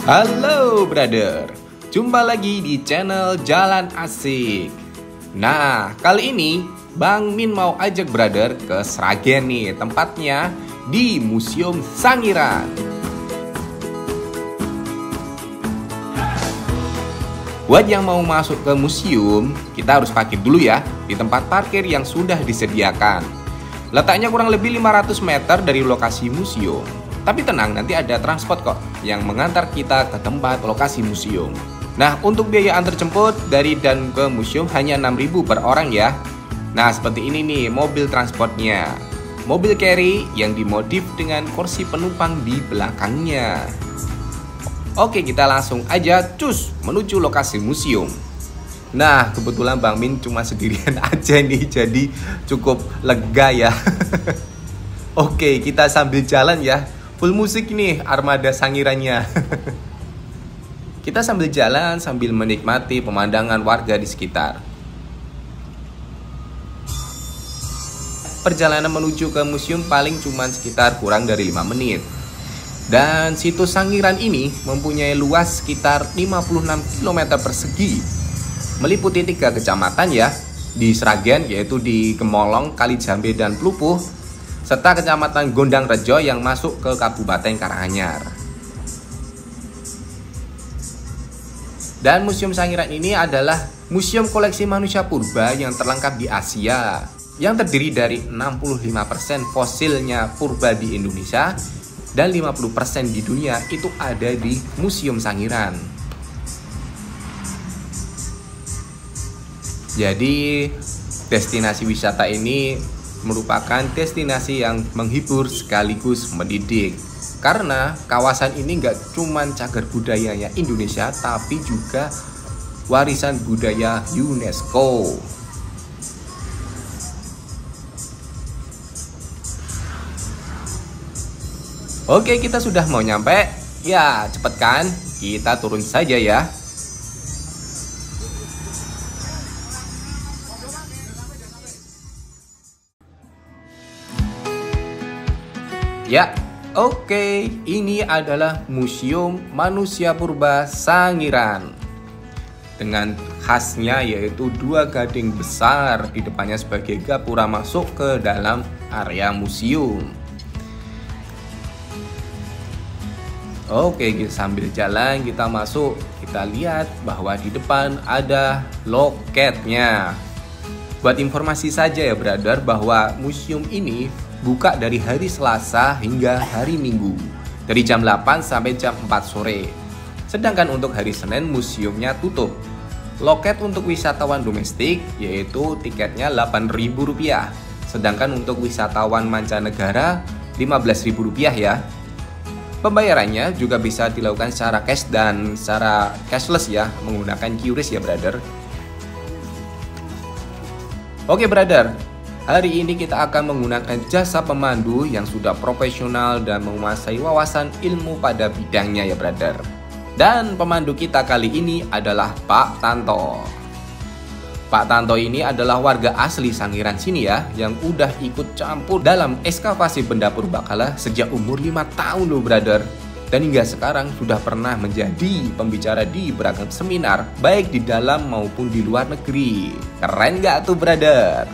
Halo brother, jumpa lagi di channel Jalan Asik. Nah, kali ini Bang Min mau ajak brother ke Sragen nih, tempatnya di Museum Sangiran. Buat yang mau masuk ke museum, kita harus parkir dulu ya di tempat parkir yang sudah disediakan. Letaknya kurang lebih 500 meter dari lokasi museum. Tapi tenang, nanti ada transport kok yang mengantar kita ke tempat lokasi museum. Nah, untuk biaya antar jemput dari dan ke museum hanya 6.000 per orang ya. Nah, seperti ini nih mobil transportnya. Mobil carry yang dimodif dengan kursi penumpang di belakangnya. Oke, kita langsung aja cus menuju lokasi museum. Nah, kebetulan Bang Min cuma sendirian aja nih, jadi cukup lega ya. Oke, kita sambil jalan ya. Full musik nih armada Sangirannya. Kita sambil jalan sambil menikmati pemandangan warga di sekitar. Perjalanan menuju ke museum paling cuma sekitar kurang dari 5 menit. Dan situs Sangiran ini mempunyai luas sekitar 56 km persegi, meliputi 3 kecamatan ya, di Sragen yaitu di Gemolong, Kalijambe, dan Plupuh, serta kecamatan Gondang Rejo yang masuk ke Kabupaten Karanganyar. Dan Museum Sangiran ini adalah museum koleksi manusia purba yang terlengkap di Asia, yang terdiri dari 65% fosilnya purba di Indonesia dan 50% di dunia itu ada di Museum Sangiran. Jadi destinasi wisata ini merupakan destinasi yang menghibur sekaligus mendidik, karena kawasan ini nggak cuman cagar budayanya Indonesia tapi juga warisan budaya UNESCO. Oke, kita sudah mau nyampe. Ya, cepet kan? Kita turun saja ya. Ya, oke, ini adalah Museum Manusia Purba Sangiran. Dengan khasnya yaitu 2 gading besar di depannya sebagai gapura masuk ke dalam area museum. Oke, sambil jalan kita masuk, kita lihat bahwa di depan ada loketnya. Buat informasi saja ya brother, bahwa museum ini buka dari hari Selasa hingga hari Minggu, dari jam 8 sampai jam 4 sore. Sedangkan untuk hari Senin museumnya tutup. Loket untuk wisatawan domestik yaitu tiketnya Rp8.000. Sedangkan untuk wisatawan mancanegara Rp15.000 ya. Pembayarannya juga bisa dilakukan secara cash dan secara cashless ya, menggunakan QRIS ya brother. Oke brother, hari ini kita akan menggunakan jasa pemandu yang sudah profesional dan menguasai wawasan ilmu pada bidangnya ya brother. Dan pemandu kita kali ini adalah Pak Tanto. Pak Tanto ini adalah warga asli Sangiran sini ya, yang udah ikut campur dalam ekskavasi benda purbakala sejak umur 5 tahun loh brother. Dan hingga sekarang sudah pernah menjadi pembicara di beragam seminar, baik di dalam maupun di luar negeri. Keren gak tuh brother?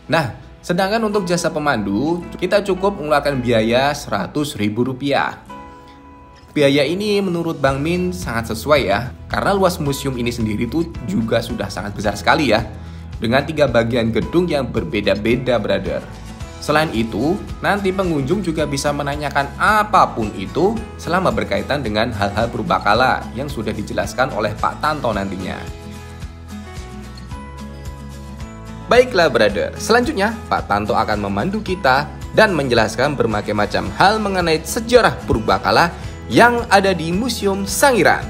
Nah, sedangkan untuk jasa pemandu, kita cukup mengeluarkan biaya Rp100.000. Biaya ini menurut Bang Min sangat sesuai ya, karena luas museum ini sendiri tuh juga sudah sangat besar sekali ya, dengan 3 bagian gedung yang berbeda-beda brother. Selain itu, nanti pengunjung juga bisa menanyakan apapun itu selama berkaitan dengan hal-hal purbakala yang sudah dijelaskan oleh Pak Tanto nantinya. Baiklah brother, selanjutnya Pak Tanto akan memandu kita dan menjelaskan berbagai macam hal mengenai sejarah purbakala yang ada di Museum Sangiran.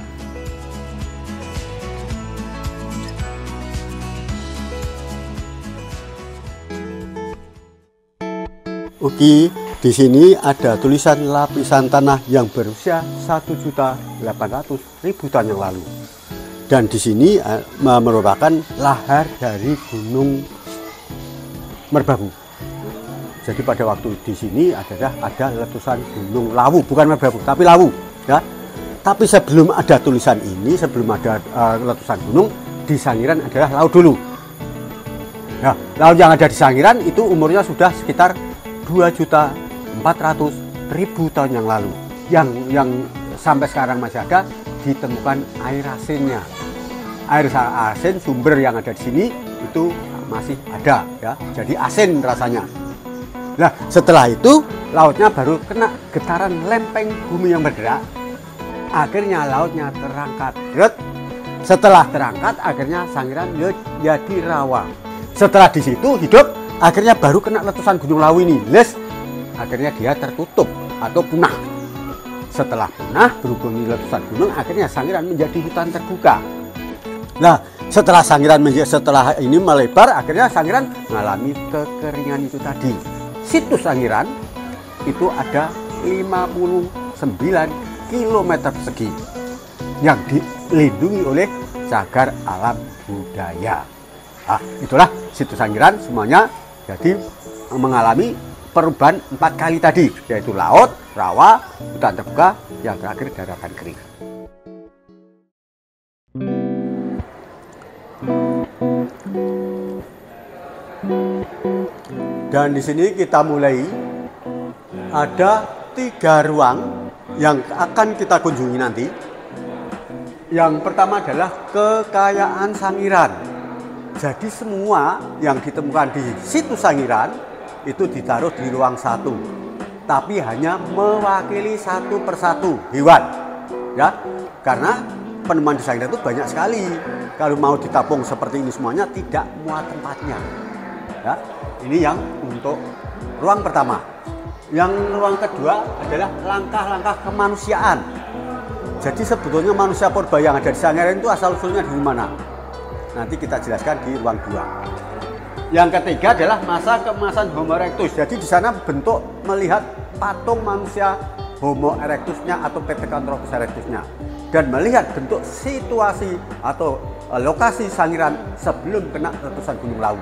Oke, di sini ada tulisan lapisan tanah yang berusia 1.800.000 tahun yang lalu. Dan di sini merupakan lahar dari Gunung Merbabu. Jadi pada waktu di sini ada letusan Gunung Lawu, bukan Merbabu, tapi Lawu, ya. Tapi sebelum ada tulisan ini, sebelum ada letusan gunung, di Sangiran adalah laut dulu. Nah, laut yang ada di Sangiran itu umurnya sudah sekitar 2.400.000 tahun yang lalu. Yang sampai sekarang masih ada, ditemukan air asinnya. Air asin sumber yang ada di sini itu masih ada, ya. Jadi asin rasanya. Nah, setelah itu lautnya baru kena getaran lempeng bumi yang bergerak. Akhirnya lautnya terangkat. Setelah terangkat, akhirnya Sangiran jadi rawa. Setelah di situ hidup, akhirnya baru kena letusan Gunung Lawu ini. Akhirnya dia tertutup atau punah. Setelah punah, berhubung letusan gunung, akhirnya Sangiran menjadi hutan terbuka. Nah, setelah ini melebar, akhirnya Sangiran mengalami kekeringan itu tadi. Situs Sangiran itu ada 59 km persegi yang dilindungi oleh cagar alam budaya. Nah, itulah situs Sangiran semuanya jadi mengalami perubahan 4 kali tadi, yaitu laut, rawa, hutan terbuka, yang terakhir daratan kering. Dan di sini kita mulai ada 3 ruang yang akan kita kunjungi nanti. Yang pertama adalah kekayaan Sangiran. Jadi semua yang ditemukan di situs Sangiran itu ditaruh di ruang 1, tapi hanya mewakili 1 persatu hewan, ya. Karena penemuan di Sangiran itu banyak sekali. Kalau mau ditapung seperti ini semuanya tidak muat tempatnya, ya. Ini yang untuk ruang pertama. Yang ruang kedua adalah langkah-langkah kemanusiaan. Jadi sebetulnya manusia purba yang ada di Sangiran itu asal usulnya dari mana? Nanti kita jelaskan di ruang 2. Yang ketiga adalah masa keemasan Homo erectus. Jadi di sana bentuk melihat patung manusia Homo erectusnya atau Pithecanthropus erectusnya, dan melihat bentuk situasi atau lokasi Sangiran sebelum kena letusan Gunung Lawu.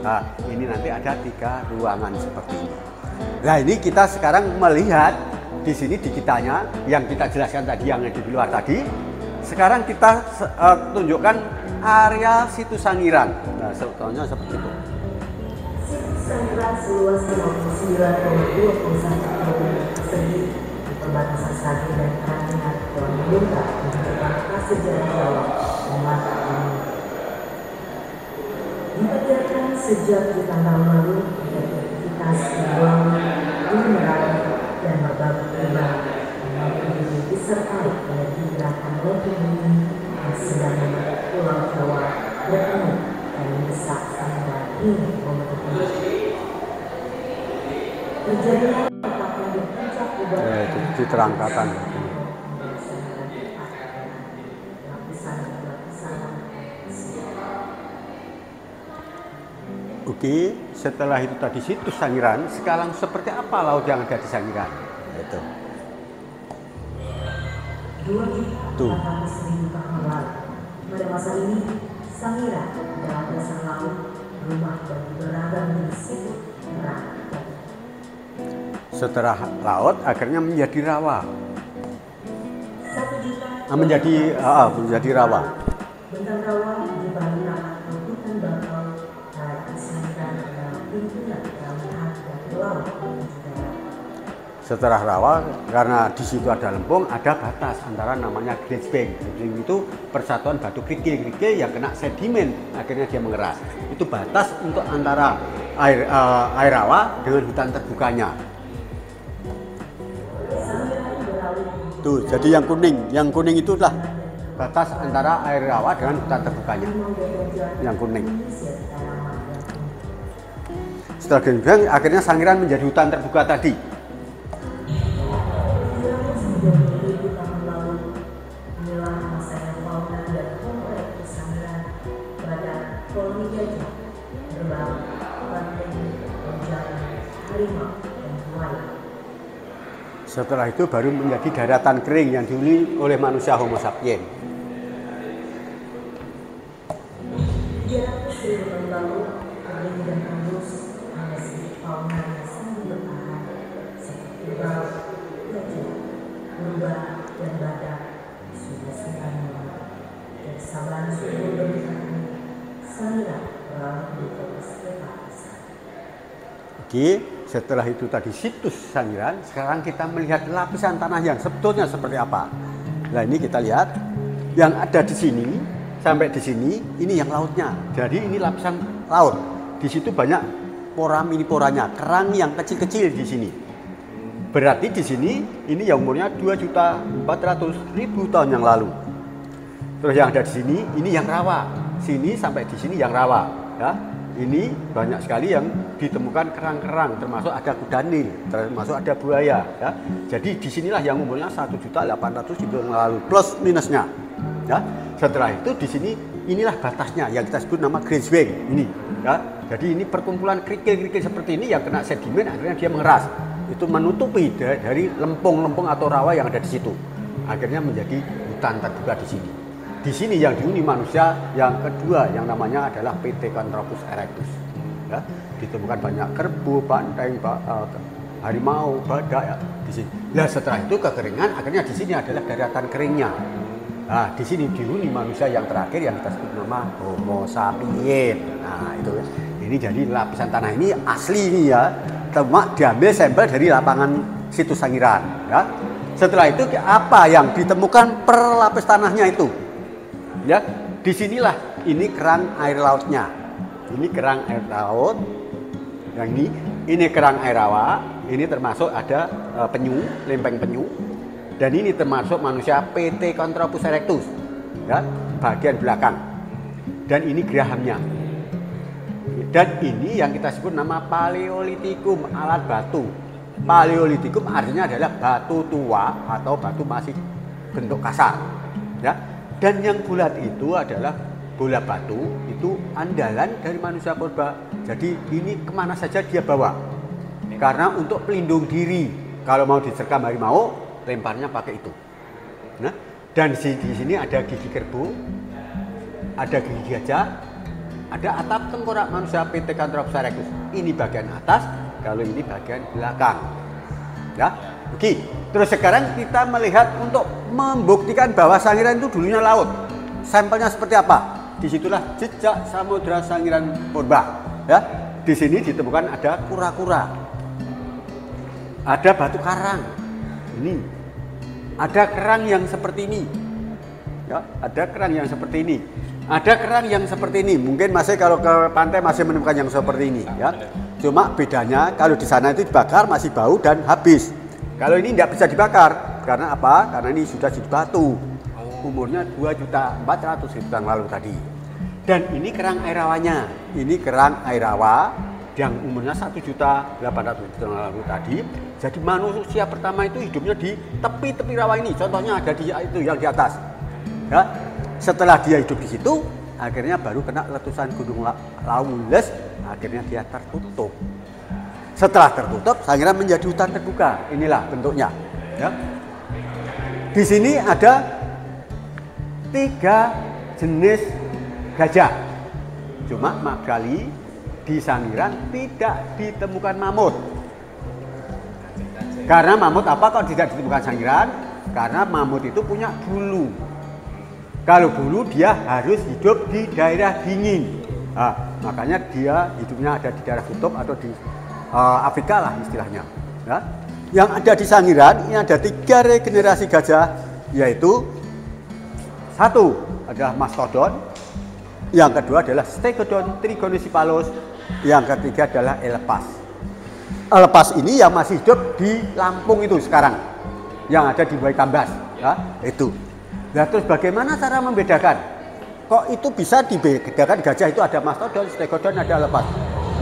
Nah, ini nanti ada 3 ruangan seperti ini. Nah, ini kita sekarang melihat di sini di kitanya yang kita jelaskan tadi, yang di luar tadi. Sekarang kita tunjukkan area situs Sangiran. Nah, contohnya seperti itu. Situs Sangiran seluas 59,21 km persegi di perbatasan Sagi dan Karanganyar, telah melintang menunjukkan prasejarah Jawa dan mata dunia. Diperkirakan sejak jutaan tahun lalu, aktivitas pembangunan, mineral, dan berbagai perubahan yang disertai oleh gerakan lempeng bumi yang sedang membentuk Pulau Jawa bertemu dan mendesak Sangiran hingga membentuk terjadinya pertapan di puncak udara di terangkatan. Oke, setelah itu tadi situs Sangiran, sekarang seperti apa laut yang ada di Sangiran? Itu. 2.400.000 tahun lalu. Pada masa ini, Sangiran adalah dasar laut, rumah bagi beragam jenis seafood, kerang. Setelah laut, akhirnya menjadi rawa. 1 juta menjadi rawa. Bentang rawa di Bali rapat hutan bakau, di Sangiran adalah pimpinan dalam hak dan laut. Setelah rawa, karena di situ ada lempung, ada batas antara namanya Great Bank. Jadi itu persatuan batu kerikil yang kena sedimen, akhirnya dia mengeras. Itu batas untuk antara air rawa dengan hutan terbukanya. Tuh, jadi yang kuning itulah batas antara air rawa dengan hutan terbukanya. Yang kuning. Setelah Great Bank, akhirnya Sangiran menjadi hutan terbuka tadi. Setelah itu baru menjadi daratan kering yang dihuni oleh manusia Homo sapiens. 300.000 tahun lalu, kering dan tandus hanya sedikit fauna yang sangat bertahan seperti bau, gajah, purba, dan badak sudah semuanya. Dan sabaran sudah berkata, saya melalui proses kehabisan. Oke, setelah itu tadi situs Sangiran, sekarang kita melihat lapisan tanah yang sebetulnya seperti apa. Nah ini kita lihat, yang ada di sini sampai di sini, ini yang lautnya. Jadi ini lapisan laut. Di situ banyak pora mini poranya, kerang yang kecil-kecil di sini. Berarti di sini ini yang umurnya 2.400.000 tahun yang lalu. Terus yang ada di sini, ini yang rawa. Sini sampai di sini yang rawa. Ya, ini banyak sekali yang ditemukan kerang-kerang, termasuk ada kuda nil, termasuk ada buaya. Ya. Jadi disinilah yang umurnya 1.800.000 tahun yang lalu, plus minusnya. Ya. Setelah itu di sini inilah batasnya yang kita sebut nama Grenzweg ini. Ya. Jadi ini perkumpulan kerikil-kerikil seperti ini yang kena sedimen, akhirnya dia mengeras. Itu menutupi dari lempung-lempung atau rawa yang ada di situ. Akhirnya menjadi hutan terbuka di sini. Di sini yang dihuni manusia yang kedua yang namanya adalah Pithecanthropus erectus. Ya, ditemukan banyak kerbau, banteng, harimau, badak ya, di sini. Nah, setelah itu kekeringan, akhirnya di sini adalah daratan keringnya. Nah, di sini dihuni manusia yang terakhir yang kita sebut nama Homo sapiens. Nah, itu ini jadi lapisan tanah ini asli ini ya. Cuma diambil sampel dari lapangan situs Sangiran. Ya. Setelah itu apa yang ditemukan per lapis tanahnya itu? Ya, disinilah ini kerang air lautnya. Ini kerang air laut. Yang ini kerang air rawa. Ini termasuk ada penyu, lempeng penyu. Dan ini termasuk manusia Pithecanthropus erectus. Ya, bagian belakang. Dan ini gerahamnya. Dan ini yang kita sebut nama Paleolitikum, alat batu. Paleolitikum artinya adalah batu tua atau batu masih bentuk kasar. Ya. Dan yang bulat itu adalah bola batu, itu andalan dari manusia purba. Jadi ini kemana saja dia bawa. Karena untuk pelindung diri, kalau mau disergam harimau, lemparnya pakai itu. Nah, dan di sini ada gigi kerbau, ada gigi gajah, ada atap tengkorak manusia Pithecanthropus erectus. Ini bagian atas, kalau ini bagian belakang. Ya, oke. Terus sekarang kita melihat untuk membuktikan bahwa Sangiran itu dulunya laut. Sampelnya seperti apa? Disitulah jejak samudra Sangiran purba. Ya, di sini ditemukan ada kura-kura, ada batu karang. Ini ada kerang yang seperti ini. Ya, ada kerang yang seperti ini. Ada kerang yang seperti ini. Mungkin masih kalau ke pantai masih menemukan yang seperti ini. Ya, cuma bedanya kalau di sana itu dibakar masih bau dan habis. Kalau ini tidak bisa dibakar, karena apa? Karena ini sudah jadi batu. Umurnya 2.400.000 tahun lalu tadi. Dan ini kerang air rawanya. Ini kerang air rawa yang umurnya 1.800.000 tahun lalu tadi. Jadi manusia pertama itu hidupnya di tepi-tepi rawa ini. Contohnya ada di itu yang di atas. Ya. Setelah dia hidup di situ, akhirnya baru kena letusan gunung Lawules, akhirnya dia tertutup. Setelah tertutup, Sangiran menjadi hutan terbuka. Inilah bentuknya. Ya. Di sini ada 3 jenis gajah. Cuma kali di Sangiran tidak ditemukan mamut. Karena mamut apa kok tidak ditemukan Sangiran? Karena mamut itu punya bulu. Kalau bulu dia harus hidup di daerah dingin. Nah, makanya dia hidupnya ada di daerah kutub atau di Afrika lah istilahnya. Ya. Yang ada di Sangiran ini ada 3 regenerasi gajah, yaitu 1 adalah mastodon, yang kedua adalah Stegodon trigonocephalus, yang ketiga adalah elepas. Elepas ini yang masih hidup di Lampung itu sekarang, yang ada di Waikambas, ya, itu. Nah, terus bagaimana cara membedakan? Kok itu bisa dibedakan gajah itu ada mastodon, stegodon, ada elepas?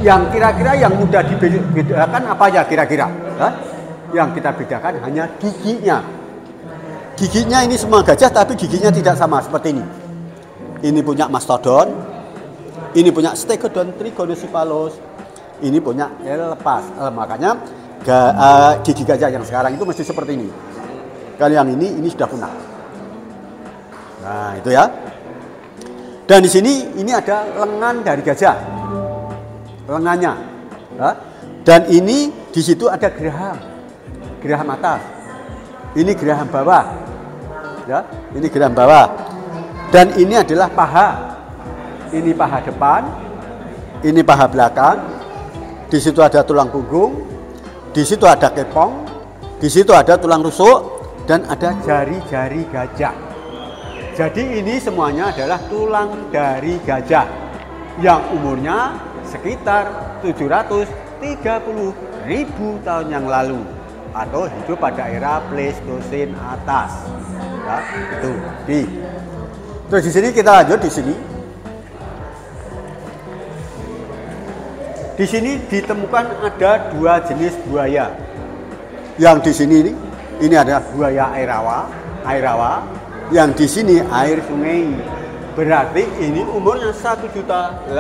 Yang kira-kira yang mudah dibedakan apa ya kira-kira? Yang kita bedakan hanya giginya. Giginya ini semua gajah tapi giginya tidak sama seperti ini. Ini punya mastodon, ini punya Stegodon trigonocephalus, ini punya elepas. Makanya gigi gajah yang sekarang itu mesti seperti ini. Kalau yang ini sudah punah. Nah, itu ya. Dan di sini ini ada lengan dari gajah. Lengannya. Ya. Dan ini di situ ada geraham. Geraham atas. Ini geraham bawah. Ya, ini geram bawah. Dan ini adalah paha. Ini paha depan, ini paha belakang. Di situ ada tulang punggung, di situ ada kepong, di situ ada tulang rusuk, dan ada jari-jari gajah. Jadi ini semuanya adalah tulang dari gajah yang umurnya sekitar 730.000 tahun yang lalu atau hidup pada era Pleistosen atas. Ya, itu. Terus di sini kita lanjut di sini. Di sini ditemukan ada 2 jenis buaya. Yang di sini ini adalah buaya air rawa. Yang di sini air sungai. Berarti ini umurnya 1.800.000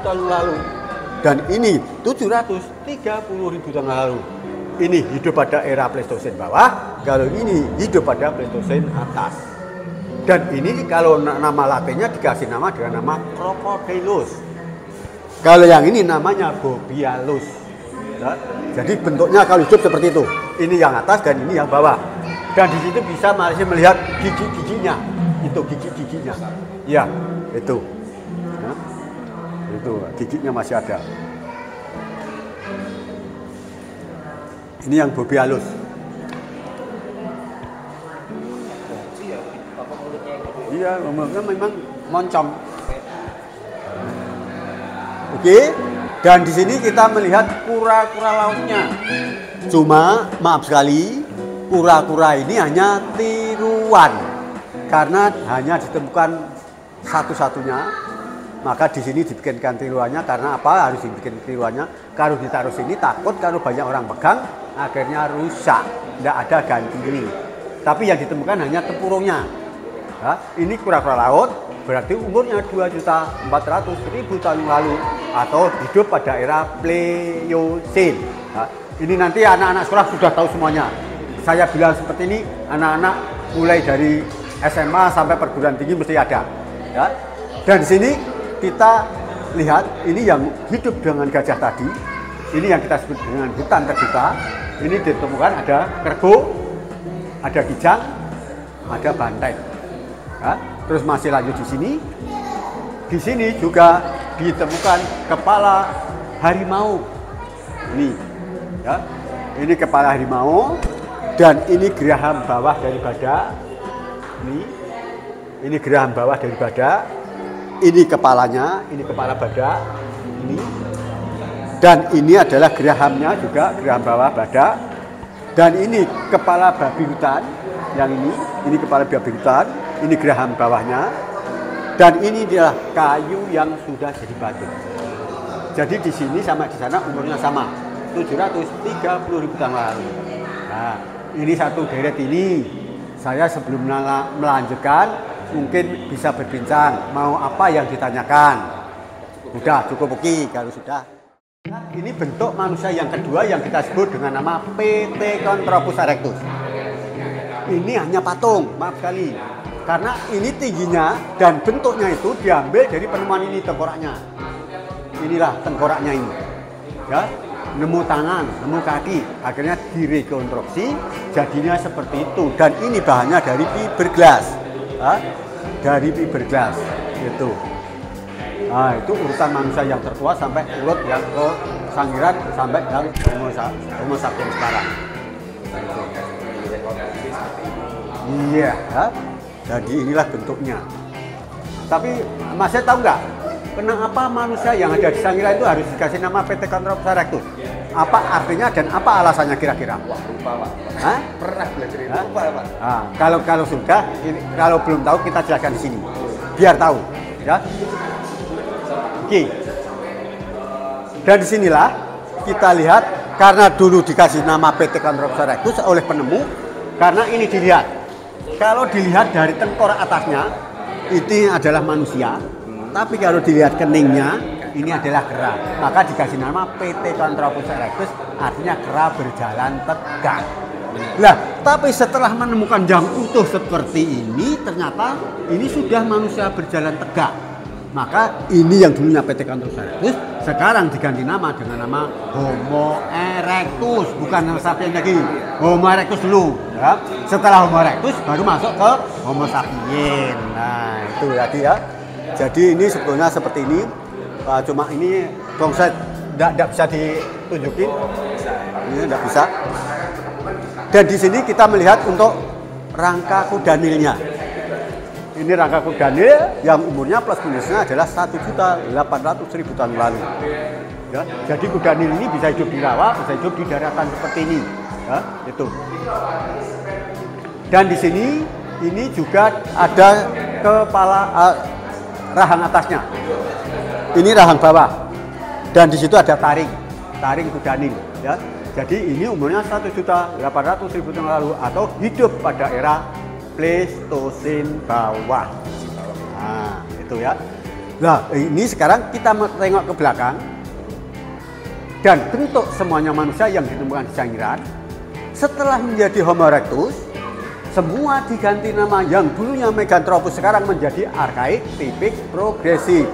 tahun lalu. Dan ini 730.000 tahun lalu. Ini hidup pada era Pleistosen bawah, kalau ini hidup pada Pleistosen atas. Dan ini kalau nama latinnya dikasih nama dengan nama Crocodylus. Kalau yang ini namanya Bobialus. Ya, jadi bentuknya kalau hidup seperti itu. Ini yang atas dan ini yang bawah. Dan di situ bisa masih melihat gigi-giginya. Itu gigi-giginya. Ya, itu. Ya, itu giginya masih ada. Ini yang Bobialus. Iya, memang moncong. Oke, dan di sini kita melihat kura-kura lautnya. Cuma maaf sekali, kura-kura ini hanya tiruan karena hanya ditemukan satu-satunya. Maka di sini dibikinkan tiruannya karena apa? Harus dibikin tiruannya. Kalau ditaruh sini takut kalau banyak orang pegang akhirnya rusak, tidak ada ganti ini. Tapi yang ditemukan hanya tempurungnya. Ya, ini kura-kura laut, berarti umurnya 2.400.000 tahun yang lalu atau hidup pada era Pleiosen. Ya, ini nanti anak-anak sekolah sudah tahu semuanya. Saya bilang seperti ini, anak-anak mulai dari SMA sampai perguruan tinggi mesti ada. Ya. Dan di sini kita lihat ini yang hidup dengan gajah tadi. Ini yang kita sebut dengan hutan terbuka. Ini ditemukan ada kerbau, ada kijang, ada banteng. Ya, terus masih lanjut di sini. Di sini juga ditemukan kepala harimau. Ini, ya, ini kepala harimau dan ini geraham bawah dari badak. Ini geraham bawah dari badak. Ini kepalanya, ini kepala badak. Ini. Dan ini adalah gerahamnya juga, geraham bawah badak. Dan ini kepala babi hutan, yang ini kepala babi hutan, ini geraham bawahnya. Dan ini adalah kayu yang sudah jadi batu. Jadi di sini sama di sana umurnya sama, 730.000 tahun lalu. Nah, ini satu deret ini. Saya sebelum melanjutkan, mungkin bisa berbincang, mau apa yang ditanyakan. Udah cukup oke kalau sudah. Ini bentuk manusia yang kedua yang kita sebut dengan nama Pithecanthropus erectus. Ini hanya patung, maaf sekali. Karena ini tingginya dan bentuknya itu diambil dari penemuan ini tengkoraknya. Inilah tengkoraknya ini. Ya, nemu tangan, nemu kaki, akhirnya direkonstruksi jadinya seperti itu. Dan ini bahannya dari fiberglass. Ya, dari fiberglass itu. Nah, itu urutan manusia yang tertua sampai urut yang ke Sangiran sampai yang Homo sapiens sekarang. Iya, ya. Jadi inilah bentuknya. Tapi Mas tahu nggak, kenapa manusia yang ada di Sangiran itu harus dikasih nama Pithecanthropus erectus? Apa artinya dan apa alasannya kira-kira? Wah, lupa Pak. Hah? Pernah belajar ini, lupa Pak. Nah, kalau sudah, kalau belum tahu kita jelaskan di sini, biar tahu, ya. Oke. Dan disinilah kita lihat karena dulu dikasih nama Pithecanthropus erectus oleh penemu, karena ini dilihat. Kalau dilihat dari tengkorak atasnya, ini adalah manusia. Tapi kalau dilihat keningnya, ini adalah kera. Maka dikasih nama Pithecanthropus erectus, artinya kera berjalan tegak. Nah, tapi setelah menemukan yang utuh seperti ini, ternyata ini sudah manusia berjalan tegak. Maka ini yang dulunya Pithecanthropus erectus, sekarang diganti nama dengan nama Homo erectus, bukan Homo sapiens lagi. Homo erectus dulu. Ya. Ya. Setelah Homo erectus baru masuk ke Homo sapiens. Nah, itu tadi ya. Jadi ini sebetulnya seperti ini. Cuma ini bonsai tidak bisa ditunjukin. Ini tidak bisa. Dan di sini kita melihat untuk rangka kudanilnya. Ini rangka kudanil yang umurnya plus minusnya adalah 1.800.000 tahun lalu. Ya, jadi kudanil ini bisa hidup di rawa, bisa hidup di daratan seperti ini. Ya, itu. Dan di sini ini juga ada kepala rahang atasnya. Ini rahang bawah. Dan di situ ada taring kudanil. Ya. Jadi ini umurnya 1.800.000 tahun lalu atau hidup pada era Pleistosen bawah. Nah, itu ya. Nah, ini sekarang kita tengok ke belakang. Dan bentuk semuanya manusia yang ditemukan di Sangiran setelah menjadi Homo erectus, semua diganti nama yang dulunya Meganthropus sekarang menjadi arkaik, tipik, progresif.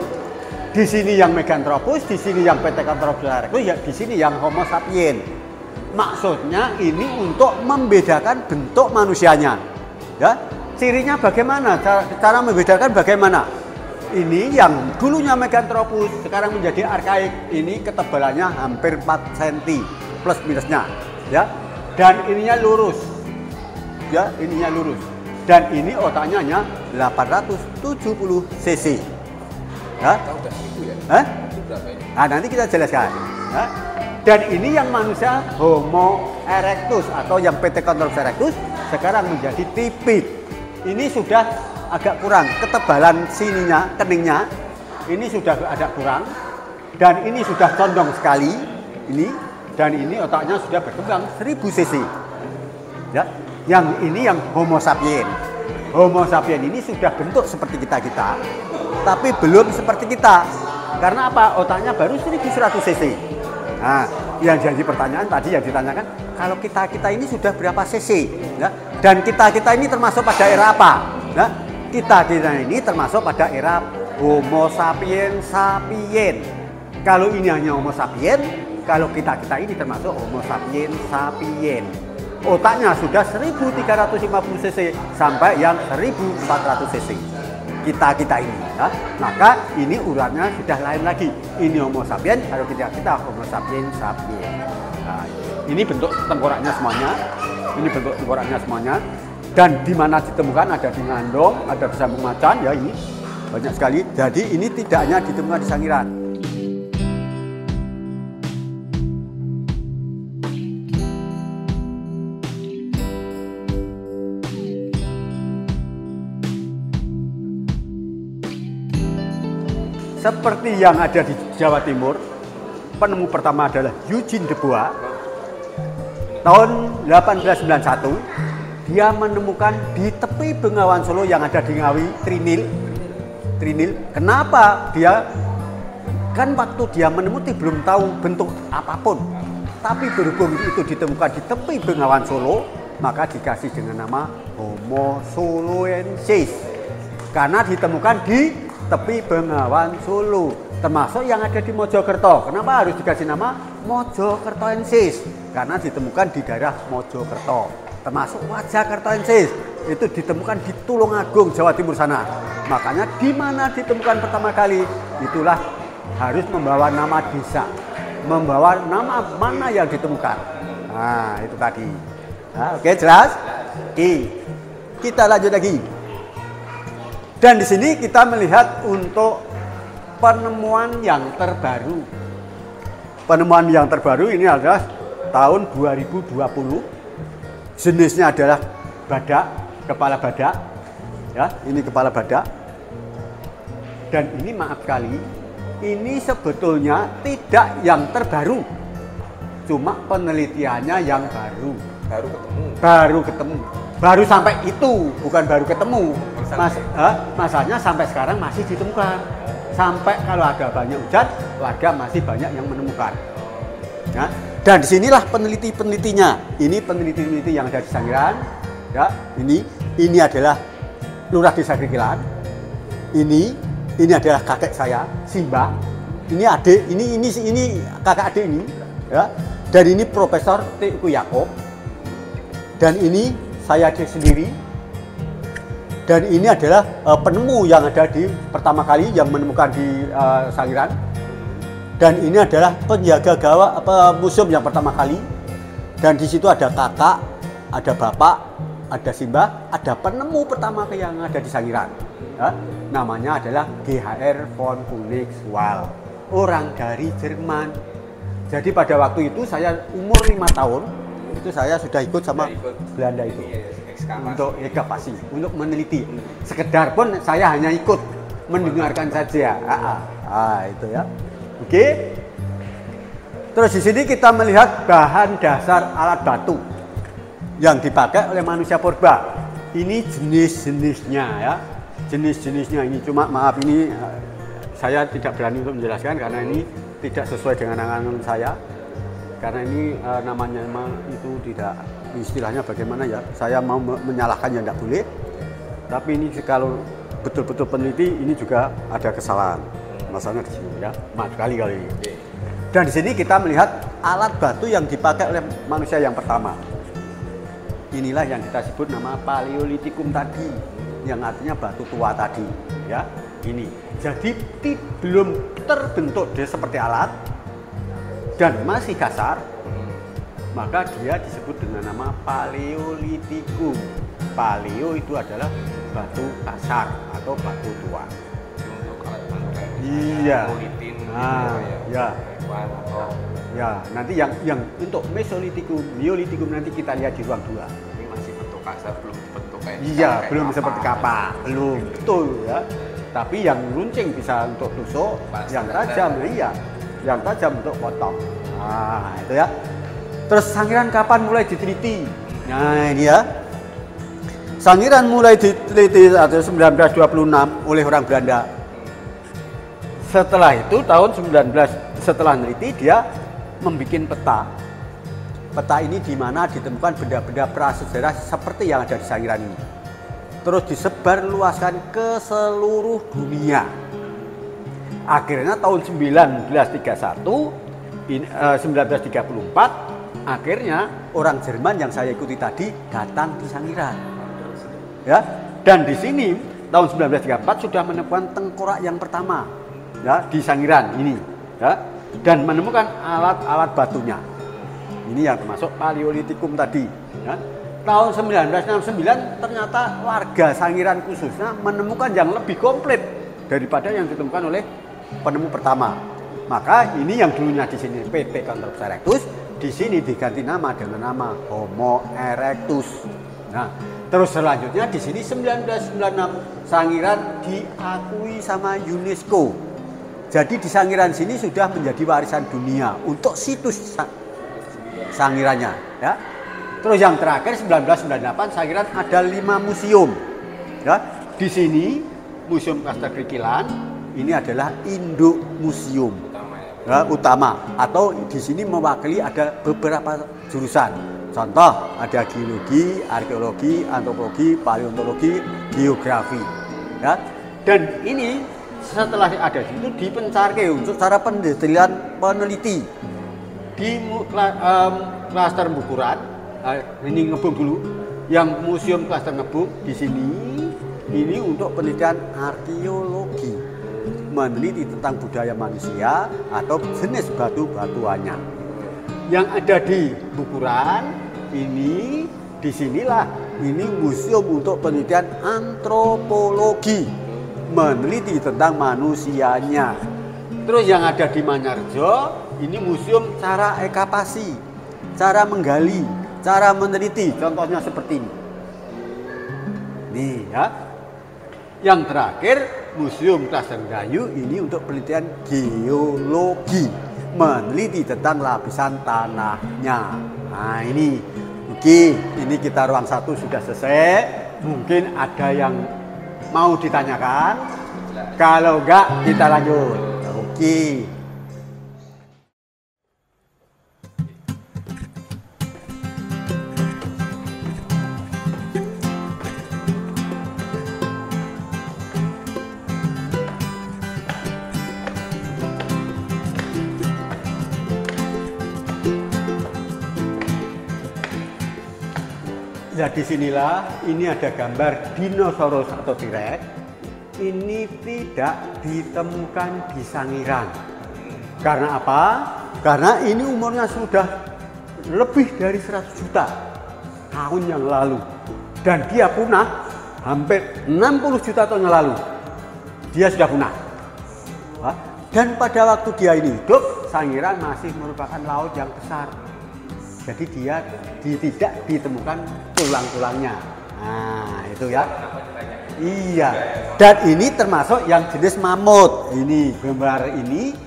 Di sini yang Meganthropus, di sini yang Pithecanthropus erectus, ya di sini yang Homo sapiens. Maksudnya ini untuk membedakan bentuk manusianya. Ya, cirinya bagaimana? Cara membedakan bagaimana? Ini yang dulunya Meganthropus sekarang menjadi arkaik. Ini ketebalannya hampir 4 cm plus minusnya, ya. Dan ininya lurus. Ya, ininya lurus. Dan ini otaknya hanya 870 cc. Ya. Nah, nanti kita jelaskan. Ya. Dan ini yang manusia Homo erectus atau yang Pithecanthropus erectus sekarang menjadi tipik. Ini sudah agak kurang ketebalan sininya, keningnya. Ini sudah agak kurang. Dan ini sudah condong sekali. Ini dan ini otaknya sudah berkembang 1000 cc. Ya. Yang ini yang Homo sapiens. Homo sapiens ini sudah bentuk seperti kita, tapi belum seperti kita. Karena apa? Otaknya baru 1100 cc. Nah, yang jadi pertanyaan tadi yang ditanyakan, kalau kita ini sudah berapa cc? Ya? Dan kita ini termasuk pada era apa? Ya? Kita ini termasuk pada era Homo sapiens sapiens. Kalau ini hanya Homo sapiens, kalau kita ini termasuk Homo sapiens sapiens. Otaknya sudah 1350 cc sampai yang 1400 cc. Kita ini, ya. Maka ini uratnya sudah lain lagi. Ini Homo sapiens, kalau kita Homo sapiens sapiens. Nah, ini bentuk tengkoraknya semuanya. Ini bentuk tengkoraknya semuanya. Dan di mana ditemukan ada di Ngandong, ada di Sambung Macan, ya ini banyak sekali. Jadi ini tidak hanya ditemukan di Sangiran. Seperti yang ada di Jawa Timur, penemu pertama adalah Eugene de Bois. Tahun 1891, dia menemukan di tepi Bengawan Solo yang ada di Ngawi, Trinil. Kenapa dia? Kan waktu dia menemukan belum tahu bentuk apapun. Tapi berhubung itu ditemukan di tepi Bengawan Solo, maka dikasih dengan nama Homo soloensis. Karena ditemukan di tepi Bengawan Solo, termasuk yang ada di Mojokerto. Kenapa harus dikasih nama Mojokertoensis? Karena ditemukan di daerah Mojokerto. Termasuk Wajakertoensis itu ditemukan di Tulungagung, Jawa Timur sana. Makanya di mana ditemukan pertama kali, itulah harus membawa nama desa, membawa nama mana yang ditemukan. Nah, itu tadi. Nah, oke, jelas? Oke. Kita lanjut lagi. Dan di sini kita melihat untuk penemuan yang terbaru. Penemuan yang terbaru ini adalah tahun 2020. Jenisnya adalah badak, kepala badak. Ya, ini kepala badak. Dan ini maaf sekali, ini sebetulnya tidak yang terbaru. Cuma penelitiannya yang baru. Baru ketemu. Baru sampai itu, bukan baru ketemu. Masalahnya sampai sekarang masih ditemukan. Sampai kalau ada banyak hujan, warga masih banyak yang menemukan. Ya. Dan disinilah penelitinya. Ini peneliti yang ada di Sangiran. Ya, ini adalah Lurah Desa Krikilan. Ini adalah kakek saya, Simba. Ini adik, ini kakak adik ini. Ya. Dan ini Profesor T.U. Yaakob. Dan ini saya sendiri. Dan ini adalah penemu yang ada di pertama kali yang menemukan di Sangiran. Dan ini adalah penjaga museum yang pertama kali. Dan di situ ada kakak, ada bapak, ada Simbah, ada penemu pertama yang ada di Sangiran. Ya, namanya adalah G.H.R. von Königswald, orang dari Jerman. Jadi pada waktu itu saya umur 5 tahun, itu saya sudah ikut sama Belanda itu untuk ekskavasi, untuk meneliti. Sekedar pun saya hanya ikut mendengarkan saja. Itu ya. Oke. Terus di sini kita melihat bahan dasar alat batu yang dipakai oleh manusia purba. Ini jenis-jenisnya ya. Jenis-jenisnya ini, cuma maaf ini saya tidak berani untuk menjelaskan karena ini tidak sesuai dengan angan saya. Karena ini namanya itu tidak, istilahnya bagaimana ya, saya mau menyalahkan ya tidak boleh. Tapi ini kalau betul-betul peneliti ini juga ada kesalahan. Masalahnya di sini ya, maaf sekali kali ini. Dan di sini kita melihat alat batu yang dipakai oleh manusia yang pertama. Inilah yang kita sebut nama Paleolitikum tadi, yang artinya batu tua tadi, ya. Ini. Jadi belum terbentuk dia seperti alat dan masih kasar, maka dia disebut dengan nama Paleolitikum. Paleo itu adalah batu kasar atau batu tua. Untuk alat bangkai. Iya. Ya. Ya, nanti yang untuk Mesolitikum, Neolitikum nanti kita lihat di ruang 2. Ini masih bentuk kasar, belum bentuk kayak. Iya, belum seperti kapak, belum betul ya. Tapi yang runcing bisa untuk tusuk, yang tajam iya, yang tajam untuk potong. Nah, itu ya. Terus Sangiran kapan mulai diteliti? Nah, ini ya. Sangiran mulai diteliti pada 1926 oleh orang Belanda. Setelah itu tahun 19 setelah meneliti dia membuat peta. Peta ini di mana ditemukan benda-benda prasejarah seperti yang ada di Sangiran ini. Terus disebar luaskan ke seluruh dunia. Akhirnya tahun 1934 akhirnya orang Jerman yang saya ikuti tadi datang di Sangiran. Ya, dan di sini tahun 1934 sudah menemukan tengkorak yang pertama ya di Sangiran ini ya, dan menemukan alat-alat batunya. Ini yang termasuk Paleolitikum tadi ya. Tahun 1969 ternyata warga Sangiran khususnya menemukan yang lebih komplit daripada yang ditemukan oleh penemu pertama. Maka ini yang dulunya di sini Pithecanthropus erectus, di sini diganti nama dengan nama Homo erectus. Nah, terus selanjutnya di sini 1996 Sangiran diakui sama UNESCO. Jadi di Sangiran sini sudah menjadi warisan dunia untuk situs Sangirannya ya. Terus yang terakhir 1998 Sangiran ada 5 museum. Ya, di sini Museum Klaster Krikilan ini adalah induk museum ya, utama atau di sini mewakili ada beberapa jurusan. Contoh ada geologi, arkeologi, antropologi, paleontologi, geografi. Ya. Dan ini setelah ada itu dipencarke untuk cara peneliti di klaster Bukuran. Ini Ngebung dulu, yang Museum Klaster Ngebung di sini ini untuk penelitian arkeologi, meneliti tentang budaya manusia atau jenis batu-batuannya. Yang ada di Bukuran ini, disinilah ini museum untuk penelitian antropologi, meneliti tentang manusianya. Terus yang ada di Manyarjo ini museum cara ekskavasi, cara menggali, cara meneliti, contohnya seperti ini. Nih ya. Yang terakhir Museum Klaster Gayo ini untuk penelitian geologi, meneliti tentang lapisan tanahnya. Nah ini, oke, ini kita ruang 1 sudah selesai. Mungkin ada yang mau ditanyakan. Kalau enggak kita lanjut. Oke. Nah, disinilah ini ada gambar dinosaurus atau T-Rex. Ini tidak ditemukan di Sangiran. Karena apa? Karena ini umurnya sudah lebih dari 100 juta tahun yang lalu. Dan dia punah hampir 60 juta tahun yang lalu. Dia sudah punah. Dan pada waktu dia ini hidup, Sangiran masih merupakan laut yang besar. Jadi dia tidak ditemukan tulang-tulangnya. Nah, itu ya. Iya. Dan ini termasuk yang jenis mamut. Ini gambar ini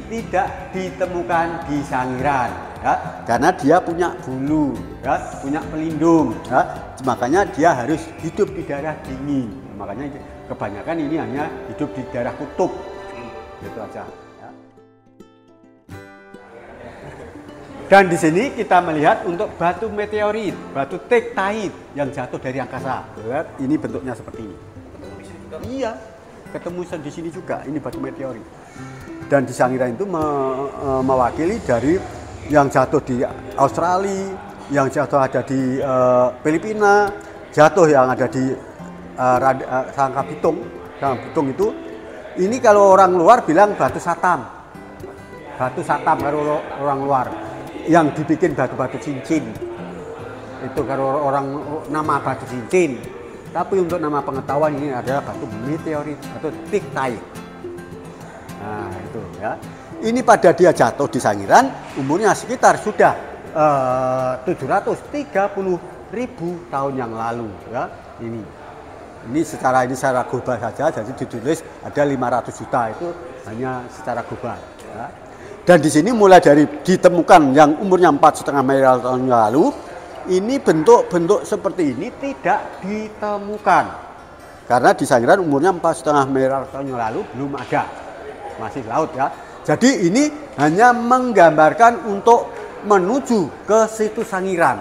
tidak ditemukan di Sangiran, ya. Karena dia punya bulu, ya, punya pelindung, ya. Makanya dia harus hidup di daerah dingin. Makanya kebanyakan ini hanya hidup di daerah kutub. Gitu aja. Ya. Dan di sini kita melihat untuk batu meteorit, batu tektonik yang jatuh dari angkasa. Lihat, ini bentuknya seperti ini. Iya, ketemu di sini juga. Ini batu meteorit. Dan di Sangiran itu mewakili dari yang jatuh di Australia, yang jatuh ada di Filipina, jatuh yang ada di Sangka Bitung. Sangka Bitung itu, ini kalau orang luar bilang batu satam. Batu satam kalau orang luar. Yang dibikin batu-batu cincin. Itu kalau orang nama batu cincin. Tapi untuk nama pengetahuan ini adalah batu meteorit atau tektonik. Nah, itu ya. Ini pada dia jatuh di Sangiran, umurnya sekitar sudah 730.000 tahun yang lalu, ya. Ini secara global saja, jadi ditulis ada 500 juta, itu hanya secara global, ya. Dan di sini mulai dari ditemukan yang umurnya 4,5 miliar tahun yang lalu, ini bentuk-bentuk seperti ini tidak ditemukan. Karena di Sangiran umurnya 4,5 miliar tahun yang lalu belum ada. Masih laut, ya. Jadi ini hanya menggambarkan untuk menuju ke situs Sangiran.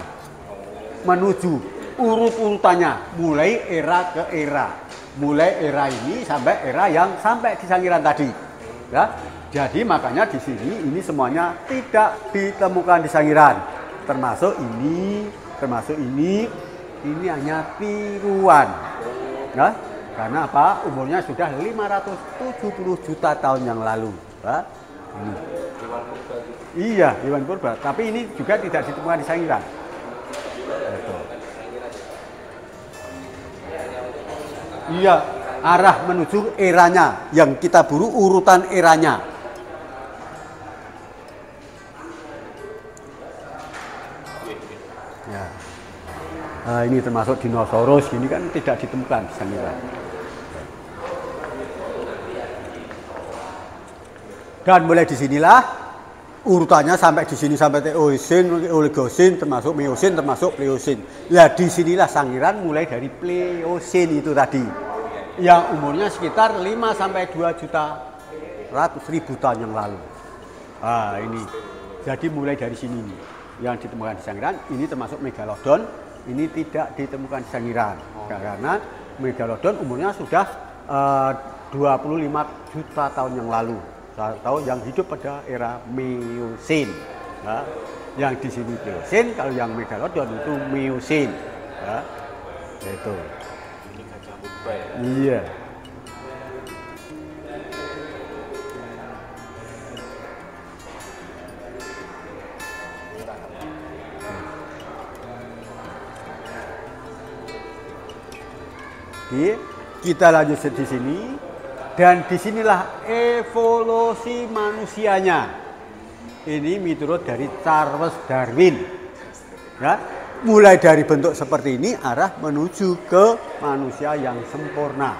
Menuju urut-urutannya, mulai era ke era. Mulai era ini sampai era yang sampai di Sangiran tadi. Ya. Jadi makanya di sini ini semuanya tidak ditemukan di Sangiran. Termasuk ini hanya tiruan. Ya. Karena apa? Umurnya sudah 570 juta tahun yang lalu. Ya. Ini. Iya, hewan purba. Tapi ini juga tidak ditemukan di Sangiran. Iya, arah menuju eranya yang kita buru urutan eranya. Ya. Nah, ini termasuk dinosaurus, ini kan tidak ditemukan di Sangiran. Dan mulai disinilah urutannya sampai di sini sampai Eosin, Oligosin, termasuk Miosin, termasuk Pleosin. Nah, disinilah Sangiran mulai dari Pleosin itu tadi, yang umurnya sekitar 5 sampai 2 juta 100.000 tahun yang lalu. Nah, ini jadi mulai dari sini nih, yang ditemukan di Sangiran. Ini termasuk Megalodon, ini tidak ditemukan di Sangiran karena Megalodon umurnya sudah 25 juta tahun yang lalu. Tahu yang hidup pada era Miosin. Ya. Yang di sini Pleosin, kalau yang Megalodon itu Miosin. Ya. Itu. Iya. Oke, kita lanjut di sini. Dan disinilah evolusi manusianya. Ini menurut dari Charles Darwin. Ya, mulai dari bentuk seperti ini arah menuju ke manusia yang sempurna.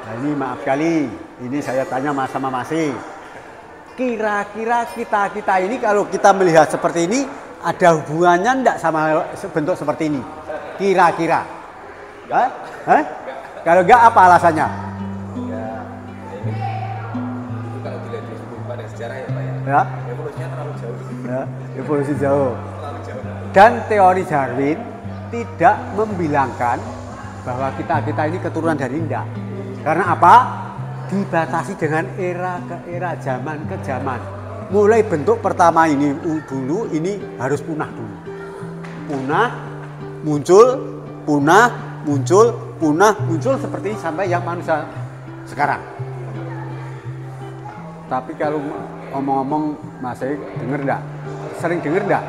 Nah, ini maaf sekali, ini saya tanya sama Masih. Kira-kira kita ini kalau kita melihat seperti ini ada hubungannya enggak sama bentuk seperti ini? Kira-kira. Ya? Hah? Kalau enggak apa alasannya? Sejarah ya Pak ya? Ya. Evolusinya terlalu jauh. Ya, evolusi jauh. Dan teori Darwin tidak membilangkan bahwa kita ini keturunan dari India. Karena apa? Dibatasi dengan era ke era, zaman ke zaman. Mulai bentuk pertama ini dulu, ini harus punah dulu. Punah, muncul, punah, muncul, punah, muncul seperti sampai yang manusia sekarang. Tapi kalau omong-omong masih denger enggak? Sering denger enggak?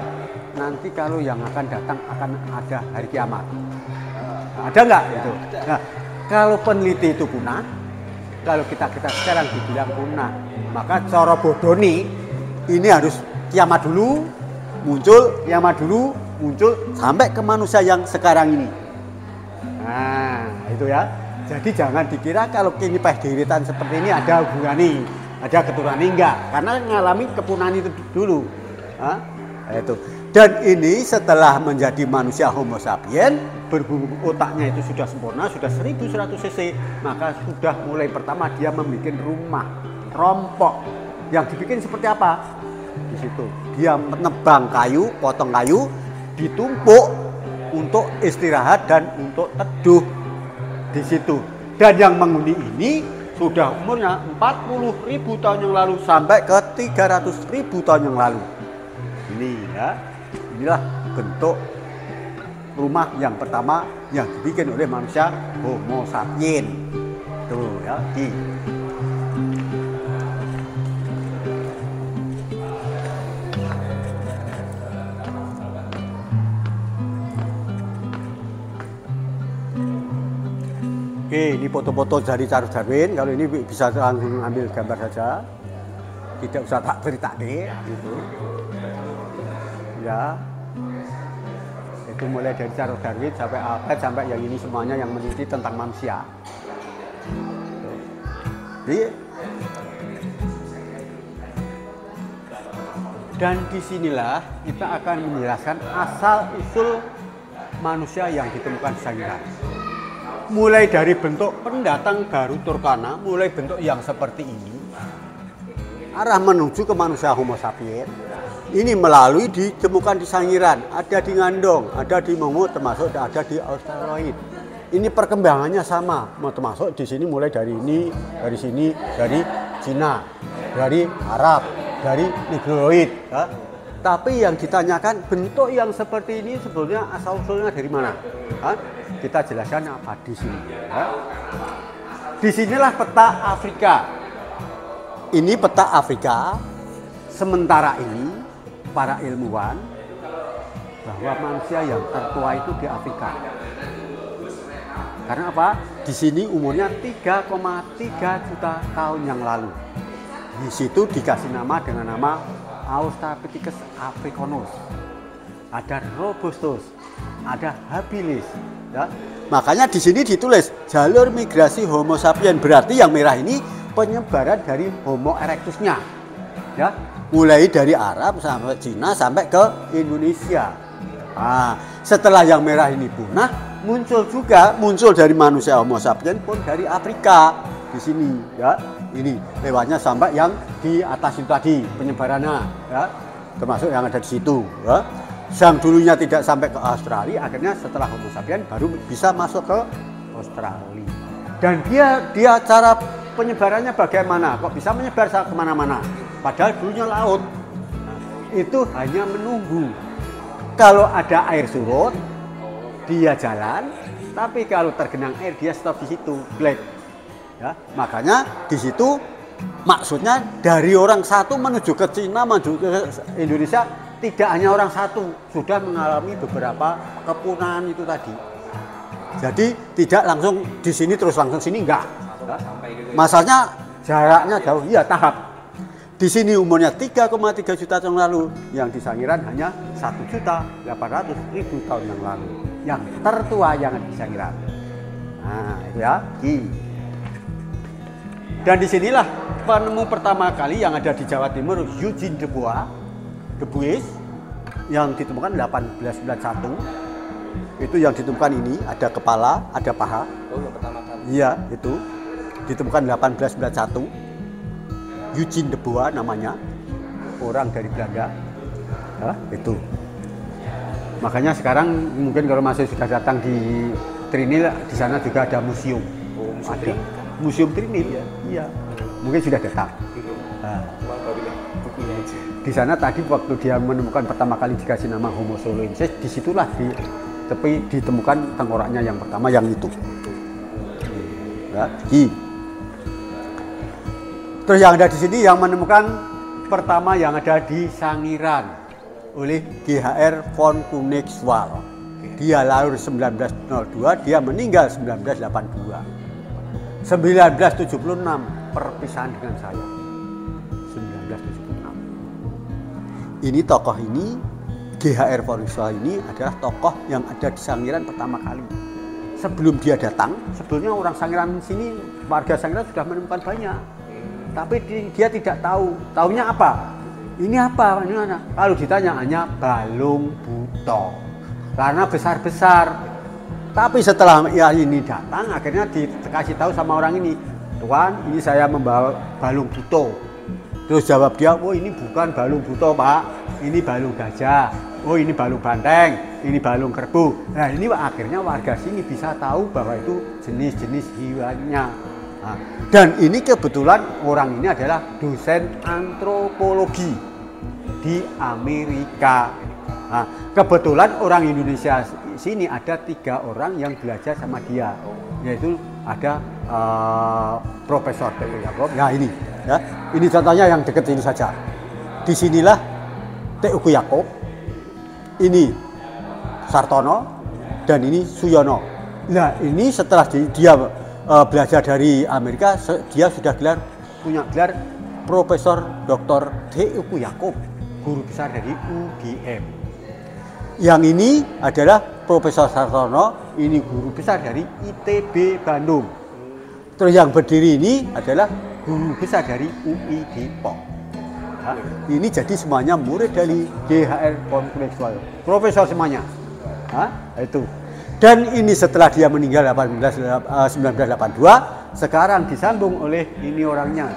Nanti kalau yang akan datang akan ada hari kiamat. Ada enggak itu? Nah, kalau peneliti itu punah, kalau kita sekarang dibilang punah, maka cara bodoh nih, ini harus kiamat dulu, muncul, kiamat dulu, muncul, sampai ke manusia yang sekarang ini. Nah, itu ya. Jadi jangan dikira kalau kini diritan seperti ini ada hubungan, ada keturunan, enggak. Karena mengalami kepunahan itu dulu. Nah, itu. Dan ini setelah menjadi manusia Homo sapiens, berhubung otaknya itu sudah sempurna, sudah 1100 cc, maka sudah mulai pertama dia membuat rumah, rompok. Yang dibikin seperti apa? Di situ dia menebang kayu, potong kayu, ditumpuk untuk istirahat dan untuk teduh di situ. Dan yang menghuni ini sudah umurnya 40.000 tahun yang lalu sampai ke 300.000 tahun yang lalu. Ini ya, inilah bentuk rumah yang pertama yang dibikin oleh manusia Homo sapiens. Tuh ya, Oke, ini foto-foto dari Charles Darwin. Kalau ini bisa langsung ambil gambar saja, tidak usah tak cerita deh, gitu. Ya, itu mulai dari Charles Darwin sampai Albert sampai yang ini semuanya yang meneliti tentang manusia. Jadi, dan disinilah kita akan menjelaskan asal usul manusia yang ditemukan di Sangiran. Mulai dari bentuk pendatang baru Turkana, mulai bentuk yang seperti ini, arah menuju ke manusia Homo sapiens. Ini melalui ditemukan di Sangiran, ada di Ngandong, ada di Mongut, termasuk ada di Australoid. Ini perkembangannya sama, termasuk di sini mulai dari ini, dari sini, dari Cina, dari Arab, dari Negroid. Ya. Tapi yang ditanyakan bentuk yang seperti ini sebetulnya asal usulnya dari mana? Ya. Kita jelaskan apa di sini. Ya. Disinilah peta Afrika. Ini peta Afrika. Sementara ini para ilmuwan bahwa manusia yang tertua itu di Afrika. Karena apa? Di sini umurnya 3,3 juta tahun yang lalu. Di situ dikasih nama dengan nama Australopithecus africanus. Ada Robustus, ada Habilis. Ya. Makanya di sini ditulis jalur migrasi Homo sapiens, berarti yang merah ini penyebaran dari Homo erectusnya. Ya, mulai dari Arab sampai Cina sampai ke Indonesia. Nah, setelah yang merah ini punah, muncul dari manusia Homo sapiens pun dari Afrika di sini. Ya, ini lewatnya sampai yang di atas itu tadi penyebarannya. Ya, termasuk yang ada di situ. Ya. Yang dulunya tidak sampai ke Australia, akhirnya setelah Homo sapiens baru bisa masuk ke Australia. Dan dia cara penyebarannya bagaimana? Kok bisa menyebar kemana-mana? Padahal dulunya laut. Nah, itu hanya menunggu. Kalau ada air surut, dia jalan. Tapi kalau tergenang air, dia stop di situ, black. Ya, makanya di situ maksudnya dari orang satu menuju ke Cina, menuju ke Indonesia. Tidak hanya orang satu, sudah mengalami beberapa kepunahan itu tadi. Jadi tidak langsung di sini terus langsung sini, enggak. Masanya jaraknya jauh, iya tahap. Di sini umurnya 3,3 juta tahun lalu, yang di Sangiran hanya 1.800.000 tahun yang lalu. Yang tertua yang di Sangiran. Nah, itu ya. Dan disinilah penemu pertama kali yang ada di Jawa Timur, Eugene de Bois, yang ditemukan 1891. Itu yang ditemukan ini, ada kepala, ada paha. Oh, yang pertama kali. Iya, itu ditemukan 1891. Eugene de Bois namanya, orang dari Belanda. Nah, itu. Makanya sekarang mungkin kalau masih sudah datang di Trinil, di sana juga ada museum. Oh, museum ada. Museum Trinil ya. Iya. Mungkin sudah datang. Nah. Di sana tadi waktu dia menemukan pertama kali dikasih nama Homo soloensis, disitulah tapi ditemukan tengkoraknya yang pertama yang itu. Ya, terus yang ada di sini yang menemukan pertama yang ada di Sangiran oleh GHR von Koenigswald. Dia lahir 1902, dia meninggal 1982. 1976 perpisahan dengan saya. 1976. Ini tokoh ini, GHR von Koenigswald ini adalah tokoh yang ada di Sangiran pertama kali. Sebelum dia datang, sebelumnya orang Sangiran sini, warga Sangiran sudah menemukan banyak. Tapi dia tidak tahu. Taunya apa? Ini apa? Ini mana? Kalau ditanya hanya balung buto. Karena besar-besar. Tapi setelah ini datang, akhirnya dikasih tahu sama orang ini, Tuan, ini saya membawa balung buto. Terus jawab dia, oh ini bukan balung buto Pak, ini balung gajah. Oh ini balung banteng, ini balung kerbau. Nah ini akhirnya warga sini bisa tahu bahwa itu jenis-jenis hewannya. Nah, dan ini kebetulan orang ini adalah dosen antropologi di Amerika. Nah, kebetulan orang Indonesia sini ada 3 orang yang belajar sama dia, yaitu ada Profesor T.U. Yaakob. Nah ini, ya, ini contohnya yang dekat ini saja. Disinilah T.U. Yaakob, ini Sartono, dan ini Suyono. Nah ini setelah dia belajar dari Amerika, dia sudah punya gelar Profesor Dr. T.U. Yaakob, guru besar dari UGM. Yang ini adalah Profesor Sartono, ini guru besar dari ITB Bandung. Terus yang berdiri ini adalah guru besar dari UI Depok. Nah, ini jadi semuanya murid dari GHR von Koenigswald, profesor semuanya. Nah, itu. Dan ini setelah dia meninggal 1982, sekarang disambung oleh ini orangnya.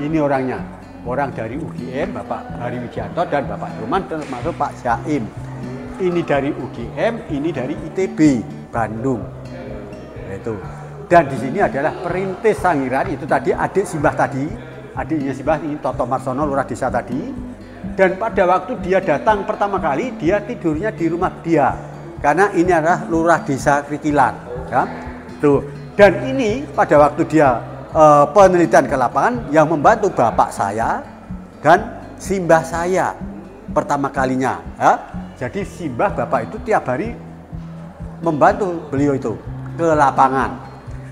Ini orangnya, orang dari UGM, Bapak Hari Wijanto dan Bapak Nyoman, termasuk Pak Jaim. Ini dari UGM, ini dari ITB Bandung. Itu. Dan di sini adalah perintis Sangiran, itu tadi adik Simbah tadi, adiknya Simbah ini Toto Marsono, lurah desa tadi. Dan pada waktu dia datang pertama kali, dia tidurnya di rumah dia, karena ini adalah lurah desa Krikilan. Ya. Tuh. Dan ini pada waktu dia penelitian ke lapangan yang membantu bapak saya dan simbah saya pertama kalinya. Ya. Jadi simbah bapak itu tiap hari membantu beliau itu ke lapangan.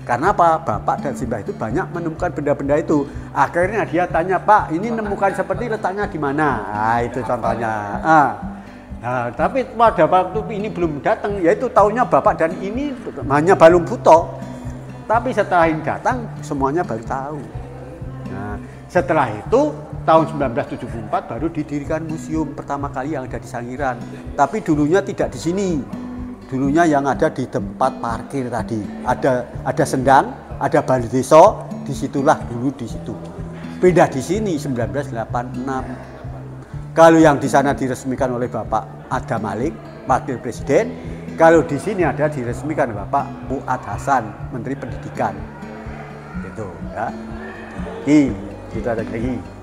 Karena apa? Bapak dan simbah itu banyak menemukan benda-benda itu. Akhirnya dia tanya, Pak, ini nemukan seperti letaknya di mana? Nah, itu contohnya. Nah, tapi pada waktu ini belum datang, yaitu tahunya bapak dan ini hanya balung buto. Tapi setelah ini datang, semuanya baru tahu. Nah, setelah itu tahun 1974 baru didirikan museum pertama kali yang ada di Sangiran. Tapi dulunya tidak di sini. Dulunya yang ada di tempat parkir tadi. Ada sendang, ada balai desa, disitulah dulu di situ. Pindah di sini 1986. Kalau yang di sana diresmikan oleh Bapak Adam Malik, Wakil Presiden. Kalau di sini ada diresmikan Bapak Fuad Hasan, Menteri Pendidikan. Gitu ya. Kita ada lagi.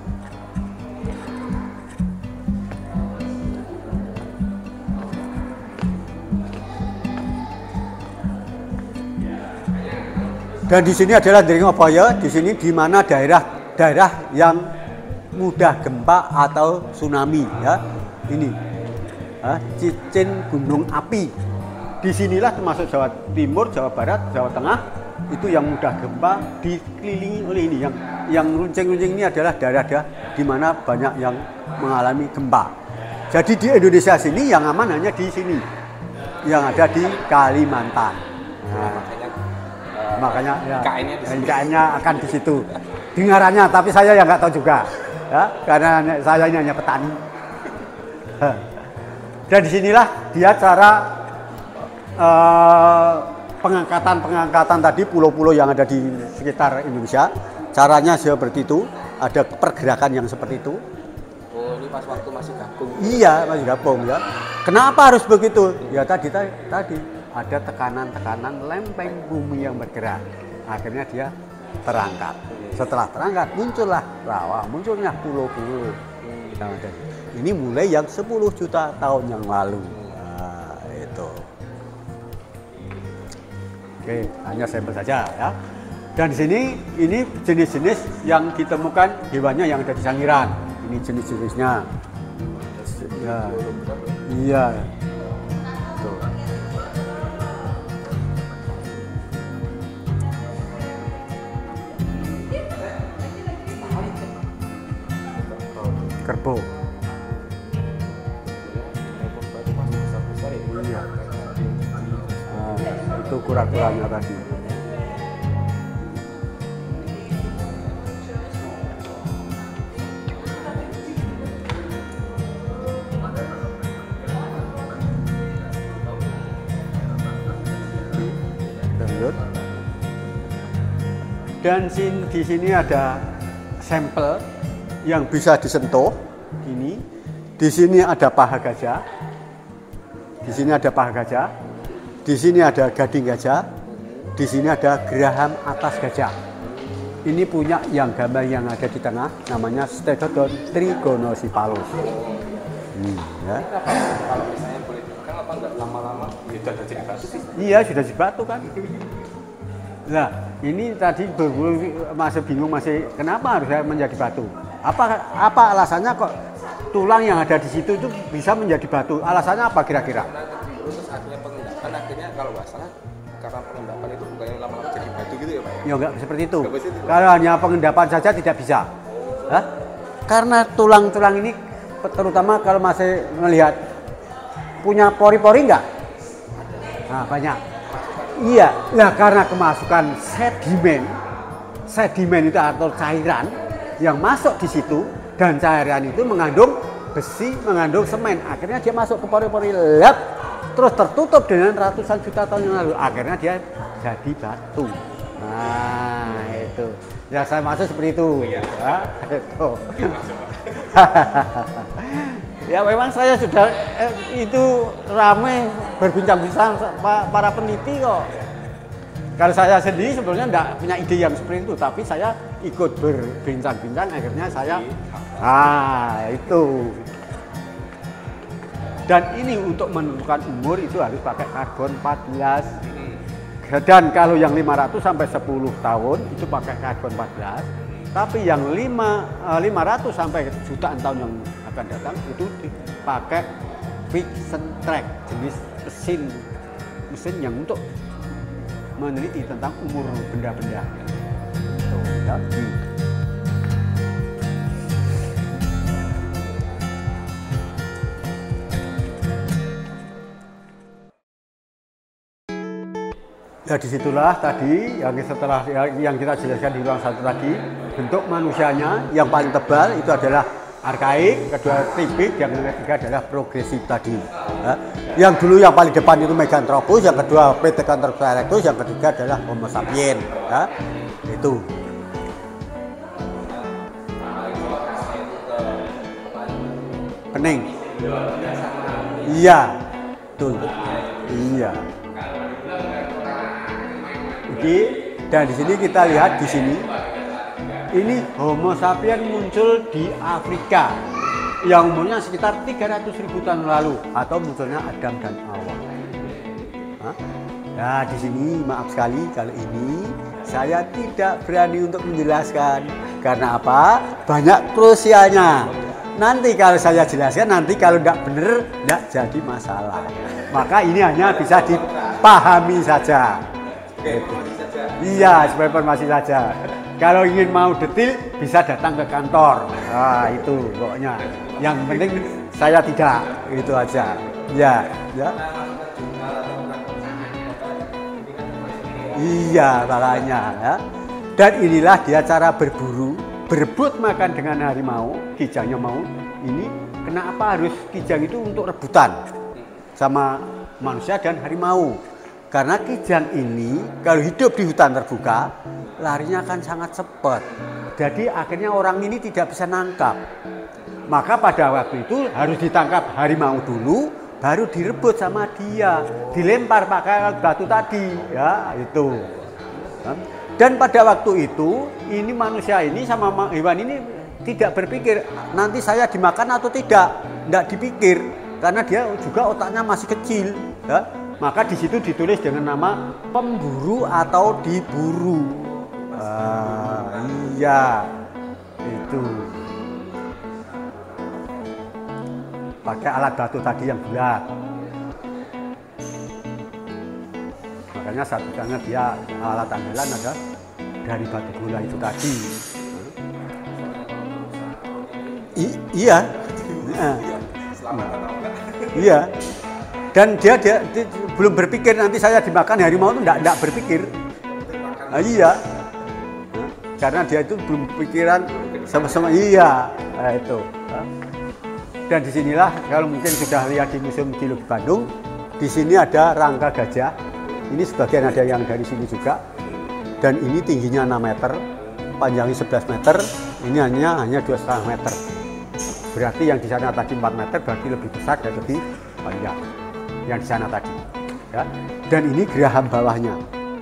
Dan di sini adalah Dringobaya, di sini di mana daerah yang mudah gempa atau tsunami ya. Ini cincin gunung api. Disinilah termasuk Jawa Timur, Jawa Barat, Jawa Tengah itu yang mudah gempa, dikelilingi oleh ini. Yang runcing-runcing ini adalah daerah-daerah di mana banyak yang mengalami gempa. Jadi di Indonesia sini yang aman hanya di sini, yang ada di Kalimantan. Nah, makanya ya, IKN-nya akan di situ. Dengarannya, tapi saya yang nggak tahu juga, ya, karena saya ini hanya petani. Dan disinilah dia cara pengangkatan tadi pulau-pulau yang ada di sekitar Indonesia. Caranya seperti itu, ada pergerakan yang seperti itu. Oh, ini pas waktu masih gabung. Iya, masih gabung ya. Kenapa harus begitu? Ya tadi ada tekanan-tekanan lempeng bumi yang bergerak. Akhirnya dia terangkat. Setelah terangkat muncullah rawa, munculnya pulau-pulau. Ini mulai yang 10 juta tahun yang lalu. Nah, itu. Oke, hanya sampel saja ya. Dan di sini ini jenis-jenis yang ditemukan hewannya yang ada di Sangiran. Ini jenis-jenisnya. Ya. Iya. Tuh. Kerbau. Iya. Nah, itu kura-kuranya tadi. Dan di sini ada sampel yang bisa disentuh. Ini di sini ada paha gajah, di sini ada paha gajah, di sini ada gading gajah, di sini ada geraham atas gajah. Ini punya yang gambar yang ada di tengah, namanya Stegodon trigonocephalus. Ya. Kalau misalnya boleh kenapa nggak lama-lama sudah jadi batu sih? Iya, sudah jadi batu kan. Nah, ini tadi masih bingung kenapa harus menjadi batu? Apa alasannya kok tulang yang ada di situ itu bisa menjadi batu? Alasannya apa kira-kira? Terus akhirnya pengendapan, akhirnya kalau nggak salah karena pengendapan itu bukan yang lama-lama jadi batu gitu ya Pak? Ya enggak seperti itu. Kalau hanya pengendapan saja tidak bisa. Hah? Karena tulang-tulang ini terutama kalau masih melihat punya pori-pori enggak? Nah, banyak. Iya, nah karena kemasukan sedimen itu atau cairan yang masuk di situ dan cairan itu mengandung besi, mengandung semen, akhirnya dia masuk ke pori-pori lap, terus tertutup dengan ratusan juta tahun yang lalu, akhirnya dia jadi batu. Nah itu, ya saya maksud seperti itu. Ya, itu. Ya memang saya sudah itu ramai berbincang-bincang para peneliti kok. Kalau saya sendiri sebenarnya enggak punya ide yang seperti itu, tapi saya ikut berbincang-bincang akhirnya saya itu. Dan ini untuk menentukan umur itu harus pakai karbon 14. Dan kalau yang 500 sampai 10 tahun itu pakai karbon 14. Tapi yang 500 sampai jutaan tahun yang akan datang itu dipakai fiction track, jenis mesin yang untuk meneliti tentang umur benda-benda. Ya disitulah tadi yang setelah yang kita jelaskan di ruang satu tadi, bentuk manusianya yang paling tebal itu adalah arkaik, kedua tripit, yang ketiga adalah progresif tadi. Ya. Yang dulu yang paling depan itu Meganthropus, yang kedua Pithecanthropus erectus, yang ketiga adalah Homo sapiens. Ya. Itu. Kening. Iya, betul. Iya. Oke, dan di sini kita lihat di sini. Ini Homo sapiens muncul di Afrika yang umurnya sekitar 300.000 tahun lalu atau munculnya Adam dan Hawa. Nah, di sini maaf sekali kalau ini saya tidak berani untuk menjelaskan karena apa? Banyak krusialnya. Nanti kalau saya jelaskan, nanti kalau tidak benar tidak jadi masalah. Maka ini hanya bisa dipahami saja. Iya, sebagai informasi saja. Kalau ingin mau detail bisa datang ke kantor. Nah, itu pokoknya. Yang penting saya tidak, itu aja. Ya, ya. Iya, makanya ya. Dan inilah dia cara berburu, berebut makan dengan harimau, kijangnya mau. Ini kenapa harus kijang itu untuk rebutan sama manusia dan harimau? Karena kijang ini kalau hidup di hutan terbuka larinya akan sangat cepat. Jadi akhirnya orang ini tidak bisa nangkap. Maka pada waktu itu harus ditangkap harimau dulu, baru direbut sama dia, dilempar pakai batu tadi, ya itu. Dan pada waktu itu ini manusia ini sama hewan ini tidak berpikir nanti saya dimakan atau tidak dipikir karena dia juga otaknya masih kecil, ya. maka di situ ditulis dengan nama pemburu atau diburu. Iya, itu. Pakai alat batu tadi yang bulat. Makanya satunya dia alat andalan ada dari batu bola itu tadi. Iya. Iya. Dan dia belum berpikir nanti saya dimakan harimau itu enggak berpikir. Iya. Karena dia itu belum pikiran sama-sama iya. Itu. Dan disinilah kalau mungkin sudah lihat di Museum Geologi Bandung, di sini ada rangka gajah. Ini sebagian ada yang dari sini juga. Dan ini tingginya 6 meter, panjangnya 11 meter. Ini hanya 2,5 meter. Berarti yang di sana tadi 4 meter, berarti lebih besar dan lebih panjang. Yang di sana tadi. Ya. Dan ini geraham bawahnya.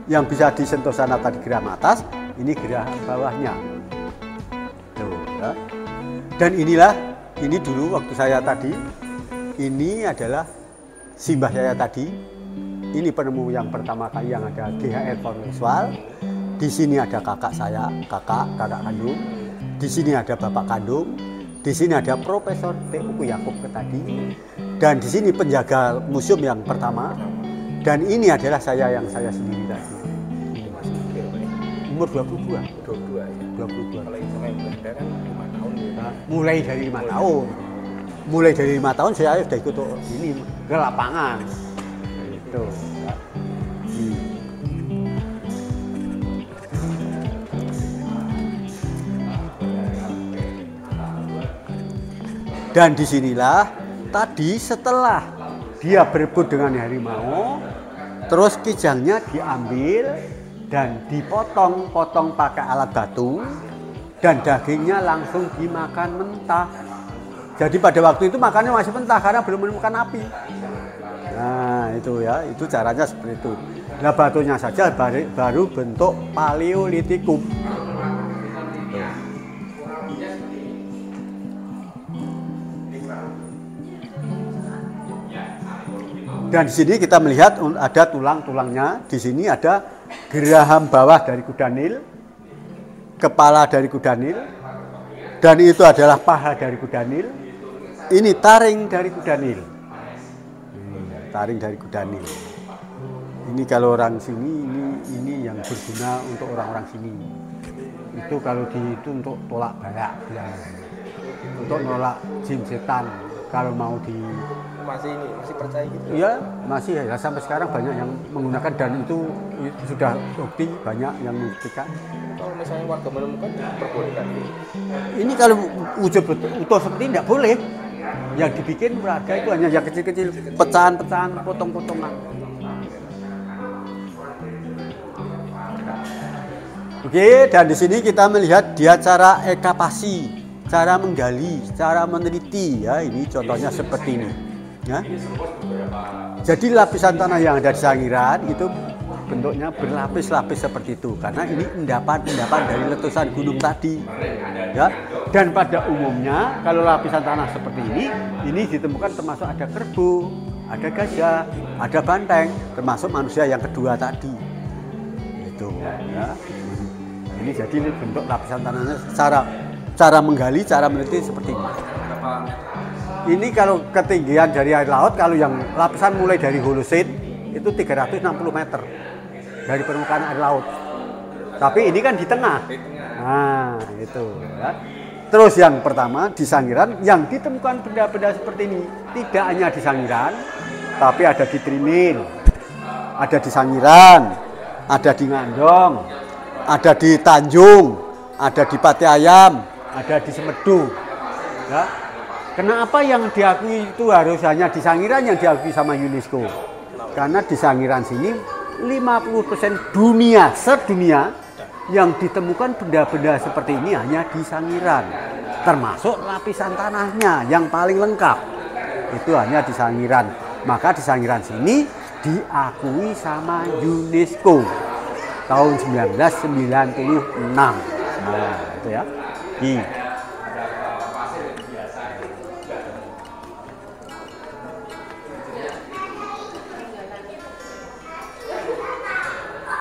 Yang bisa disentuh sana tadi geraham atas, ini geraham bawahnya. Tuh, ya. Dan ini dulu waktu saya tadi, ini adalah simbah saya tadi. Ini penemu yang pertama kali yang ada GHR von Westphal. Di sini ada kakak saya, kakak kandung. Di sini ada bapak kandung. Di sini ada Profesor T.U. Yakub tadi. Dan di sini penjaga museum yang pertama. Dan ini adalah saya yang saya sendiri tadi. Umur 22. 22. Kalau itu main Belanda kan 5 tahun ya. Mulai dari 5 tahun. Mulai dari 5 tahun saya sudah ikut ini ke lapangan. Itu. Dan disinilah tadi setelah dia berebut dengan harimau, terus kijangnya diambil dan dipotong-potong pakai alat batu, dan dagingnya langsung dimakan mentah. Jadi pada waktu itu makannya masih mentah karena belum menemukan api. Nah itu ya, itu caranya seperti itu. Nah batunya saja baru bentuk Paleolitikum. Dan di sini kita melihat ada tulang-tulangnya. Di sini ada geraham bawah dari kuda Nil, kepala dari kuda Nil, dan itu adalah paha dari kuda Nil. Ini taring dari kuda Nil. Taring dari kuda Nil. Ini kalau orang sini, ini yang berguna untuk orang-orang sini. Itu kalau itu untuk tolak balak, untuk nolak jin setan. Kalau mau di masih percaya gitu? Iya, masih ya. Sampai sekarang banyak yang menggunakan, dan itu sudah bukti banyak yang membuktikan. Kalau misalnya warga menemukan, diperbolehkan? Ini kalau wujud utuh seperti ini tidak boleh. Yang dibikin warga itu hanya yang kecil-kecil, pecahan-pecahan, potong-potongan. Oke, dan di sini kita melihat dia cara ekavasi, cara menggali, cara meneliti. Ya, ini contohnya seperti ini. Ya. Jadi lapisan tanah yang ada di Sangiran itu bentuknya berlapis-lapis seperti itu karena ini endapan-endapan dari letusan gunung tadi. Ya. Dan pada umumnya kalau lapisan tanah seperti ini ditemukan termasuk ada kerbau, ada gajah, ada banteng, termasuk manusia yang kedua tadi. Itu. Ya. Ini jadi bentuk lapisan tanahnya, cara menggali, cara meneliti seperti ini. Ini kalau ketinggian dari air laut, kalau yang lapisan mulai dari holosit itu 360 meter dari permukaan air laut. Tapi ini kan di tengah. Nah, itu. Ya. Terus yang pertama di Sangiran yang ditemukan benda-benda seperti ini tidak hanya di Sangiran, tapi ada di Trinil, ada di Sangiran, ada di Ngandong, ada di Tanjung, ada di Pati Ayam, ada di Semedu. Ya. Kenapa yang diakui itu harus hanya di Sangiran yang diakui sama UNESCO? Karena di Sangiran sini 50% dunia, sedunia yang ditemukan benda-benda seperti ini hanya di Sangiran. Termasuk lapisan tanahnya yang paling lengkap. Itu hanya di Sangiran. Maka di Sangiran sini diakui sama UNESCO tahun 1996. Nah, itu ya.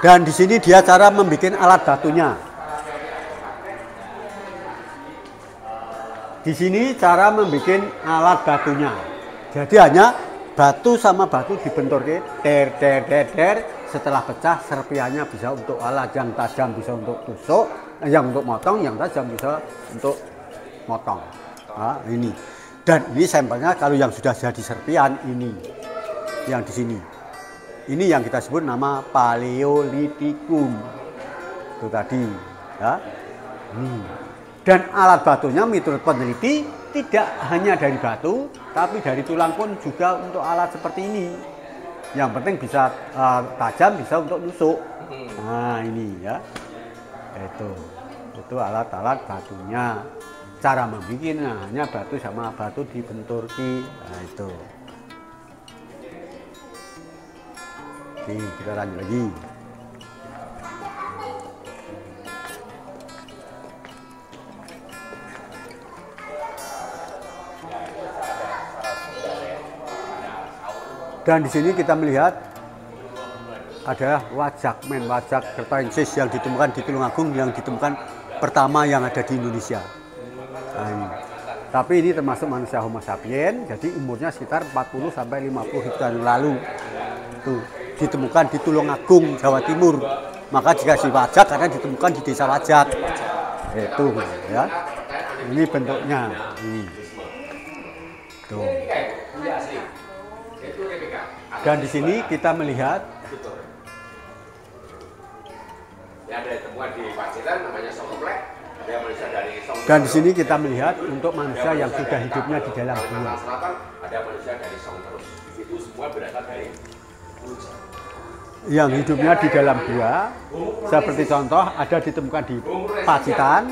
Dan di sini dia cara membuat alat batunya. Di sini cara membuat alat batunya. Jadi hanya batu sama batu dibentur ke der. Setelah pecah, serpiannya bisa untuk alat, yang tajam bisa untuk tusuk, yang untuk motong, yang tajam bisa untuk motong. Nah, ini. Dan ini sampelnya kalau yang sudah jadi serpian ini, yang di sini. Ini yang kita sebut nama Paleolitikum. Itu tadi, ya. Dan alat batunya menurut peneliti tidak hanya dari batu, tapi dari tulang pun juga untuk alat seperti ini. Yang penting bisa tajam, bisa untuk nusuk. Nah ini ya, itu alat-alat batunya. Cara membuatnya hanya batu sama batu dibenturki. Nah itu. Oke, kita lanjut lagi. Dan di sini kita melihat ada wajak kertoensis yang ditemukan di Tulungagung, yang ditemukan pertama yang ada di Indonesia. Nah, ini. Tapi ini termasuk manusia Homo sapiens, jadi umurnya sekitar 40 sampai 50 hektar lalu. Tuh, ditemukan di Tulungagung, Jawa Timur. Maka dikasih wajak karena ditemukan di desa Wajak. Itu ya. Ini bentuknya. Ini. Tuh. Dan di sini kita melihat dan di sini kita melihat untuk manusia yang sudah hidupnya di dalam gua. Yang hidupnya di dalam gua, seperti contoh ada ditemukan di Pacitan,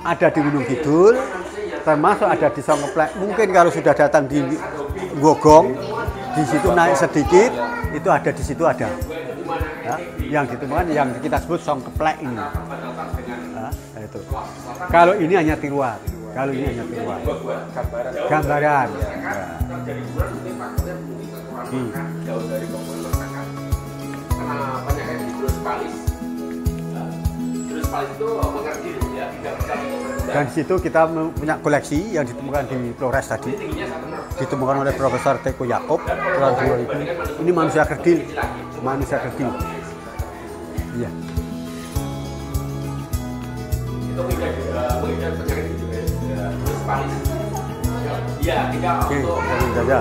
ada di Gunung Kidul, termasuk ada di Songkeplek. Mungkin kalau sudah datang di Gogong, di situ naik sedikit, itu ada di situ ada. Ya, yang ditemukan yang kita sebut Songkeplek ini. Ya, itu. Kalau ini hanya tiruan, gambaran. Ya. Dan di situ kita punya koleksi yang ditemukan di Flores tadi, ditemukan oleh Profesor Teko Yakob tahun 2000. Ini manusia kerdil. Iya. Oke, saja.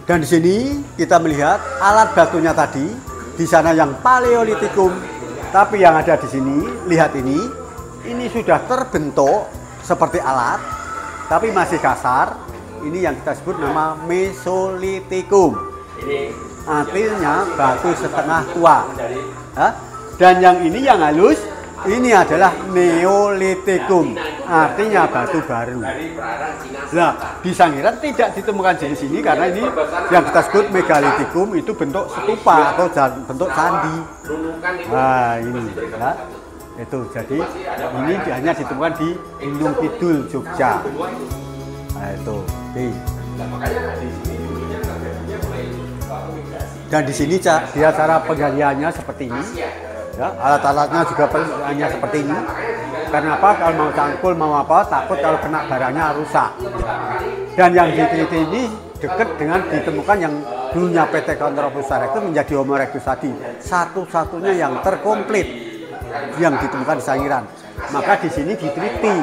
Dan di sini kita melihat alat batunya tadi, di sana yang Paleolitikum, tapi yang ada di sini, lihat ini sudah terbentuk seperti alat, tapi masih kasar. Ini yang kita sebut nama Mesolitikum. Artinya batu setengah tua. Dan yang ini yang halus, ini adalah Neolitikum, artinya batu baru. Nah, di Sangiran tidak ditemukan jenis ini karena ini yang kita sebut Megalitikum, itu bentuk stupa atau bentuk candi. Nah, ini ya. Itu jadi ini hanya ditemukan di Gunung Kidul, Jogja. Nah, itu. Oke. Dan di sini dia cara penggaliannya seperti ini. Ya, alat-alatnya juga hanya seperti ini. Karena apa? Kalau mau cangkul mau apa, takut kalau kena barangnya rusak. Dan yang diteliti ini dekat dengan ditemukan yang dulunya PT Controphus erectus menjadi Homo erectus tadi, satu-satunya yang terkomplit yang ditemukan di Sangiran. Maka di sini diteliti,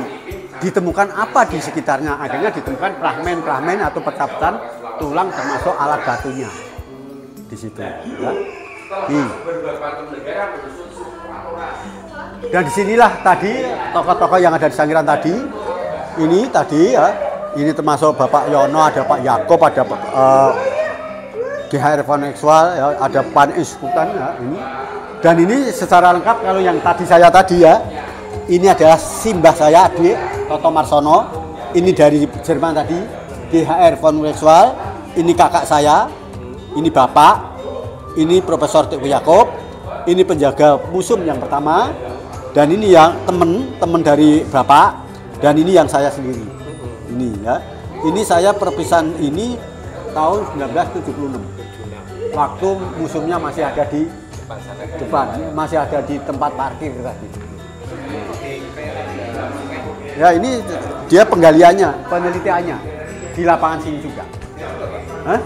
ditemukan apa di sekitarnya. Akhirnya ditemukan fragmen-fragmen atau pecah-pecahan tulang termasuk alat batunya di situ. Ya. Dan disinilah tadi tokoh-tokoh yang ada di Sangiran tadi. Ini tadi ya, ini termasuk Bapak Yono, ada Pak Yakob, ada GHR von Exwal, ya, ada Pan Iskutan ya, ini. Dan ini secara lengkap kalau yang tadi saya tadi ya, ini adalah simbah saya adik Toto Marsono. Ini dari Jerman tadi, GHR von Exwal. Ini kakak saya, ini bapak, ini Profesor Teko Yakob, ini penjaga museum yang pertama, dan ini yang teman dari bapak, dan ini yang saya sendiri. Ini ya. Ini saya perpisahan ini tahun 1976. Waktu museumnya masih ada di depan, masih ada di tempat parkir tadi. Ya ini dia penggaliannya, penelitiannya di lapangan sini juga. Hah?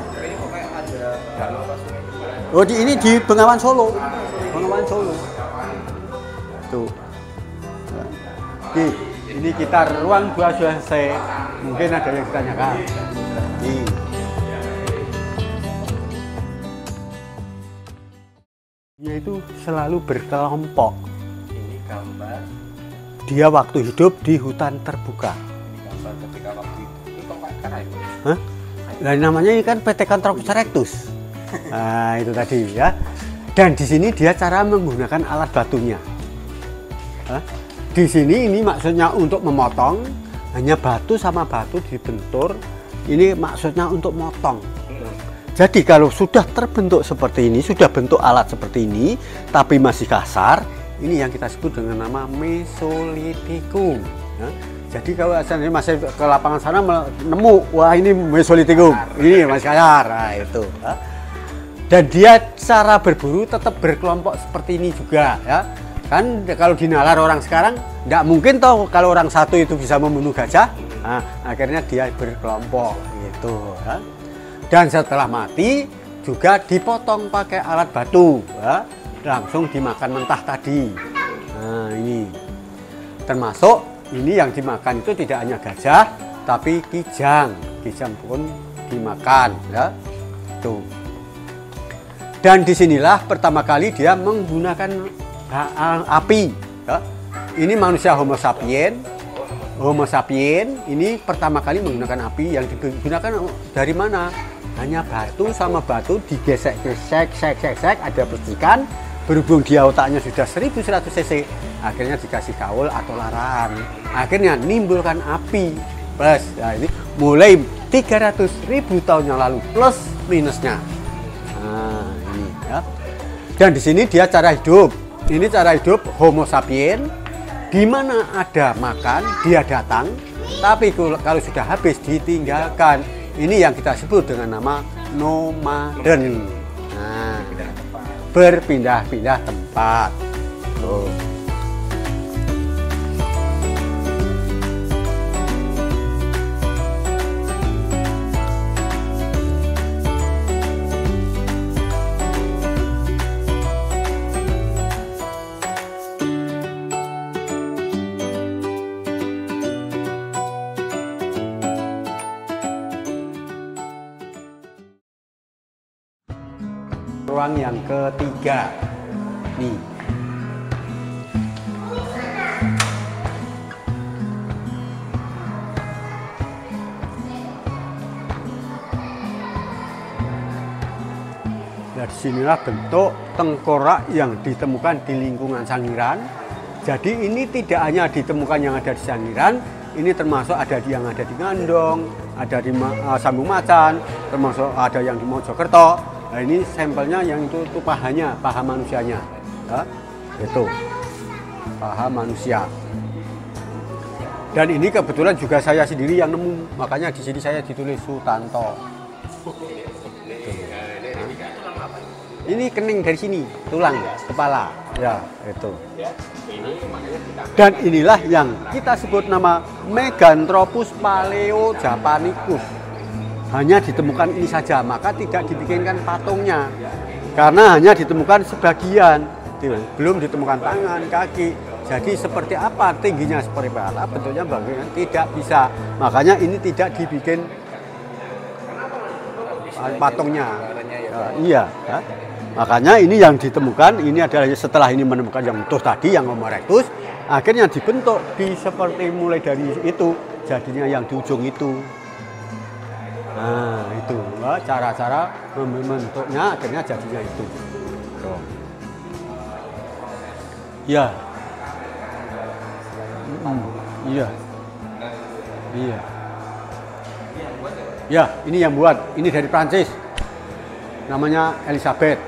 Oh ini di Bengawan Solo, Bengawan Solo. Tuh. Oke, ini kita ruang 2C. Mungkin ada yang ditanyakan. Nih. Dia itu selalu berkelompok. Ini gambar. Dia waktu hidup di hutan terbuka. Ini gambar ketika waktu itu kan itu. Hah? Nah, namanya ini kan Pithecanthropus erectus. Nah, itu tadi ya. Dan di sini dia cara menggunakan alat batunya. Hah? Di sini ini maksudnya untuk memotong, hanya batu sama batu dibentur. Ini maksudnya untuk motong. Jadi kalau sudah terbentuk seperti ini, sudah bentuk alat seperti ini, tapi masih kasar, ini yang kita sebut dengan nama Mesolithicum. Ya. Jadi kalau asalnya masih ke lapangan sana nemu, wah ini Mesolithicum, ini masih kasar, nah itu. Ya. Dan dia cara berburu tetap berkelompok seperti ini juga, ya. Kan kalau di nalar orang sekarang, nggak mungkin toh kalau orang satu itu bisa membunuh gajah, nah, akhirnya dia berkelompok, gitu. Ya. Dan setelah mati juga dipotong pakai alat batu, ya. Langsung dimakan mentah tadi. Nah ini termasuk ini yang dimakan itu tidak hanya gajah tapi kijang pun dimakan, ya. Tuh. Dan disinilah pertama kali dia menggunakan api, ya. Ini manusia Homo sapien ini pertama kali menggunakan api. Yang digunakan dari mana? Hanya batu sama batu digesek-gesek, ada percikan. Berhubung dia otaknya sudah 1100 cc, akhirnya dikasih kaul atau larangan, akhirnya nimbulkan api. Plus, nah ini mulai 300.000 tahun yang lalu, plus minusnya. Nah ini ya. Dan di sini dia cara hidup. Ini cara hidup Homo sapien, di mana ada makan dia datang, tapi kalau sudah habis ditinggalkan. Ini yang kita sebut dengan nama nomaden. Nah, berpindah-pindah tempat. Tuh. Ruang yang ketiga nih. Nah, disinilah bentuk tengkorak yang ditemukan di lingkungan Sangiran. Jadi ini tidak hanya ditemukan yang ada di Sangiran, ini termasuk ada yang ada di Ngandong, ada di Sambung Macan, termasuk ada yang di Mojokerto. Nah, ini sampelnya yang itu pahanya, paha manusianya. Ya, itu paha manusia. Dan ini kebetulan juga saya sendiri yang nemu, makanya di sini saya ditulis Sutanto. Ini kening dari sini, tulang, kepala, ya itu. Dan inilah yang kita sebut nama Meganthropus paleojapanicus. Hanya ditemukan ini saja, maka tidak dibikinkan patungnya. Karena hanya ditemukan sebagian, belum ditemukan tangan, kaki. Jadi seperti apa tingginya seperti apa, bentuknya bagaimana, tidak bisa. Makanya ini tidak dibikin patungnya. Iya. Ya. Makanya ini yang ditemukan, ini adalah setelah ini menemukan yang utuh tadi, yang Homo erectus, akhirnya dibentuk di seperti mulai dari itu, jadinya yang di ujung itu. Nah itu, cara-cara membentuknya akhirnya jadinya itu. Ya. Iya. Iya. Ya, ini yang buat, ini dari Prancis. Namanya Elizabeth.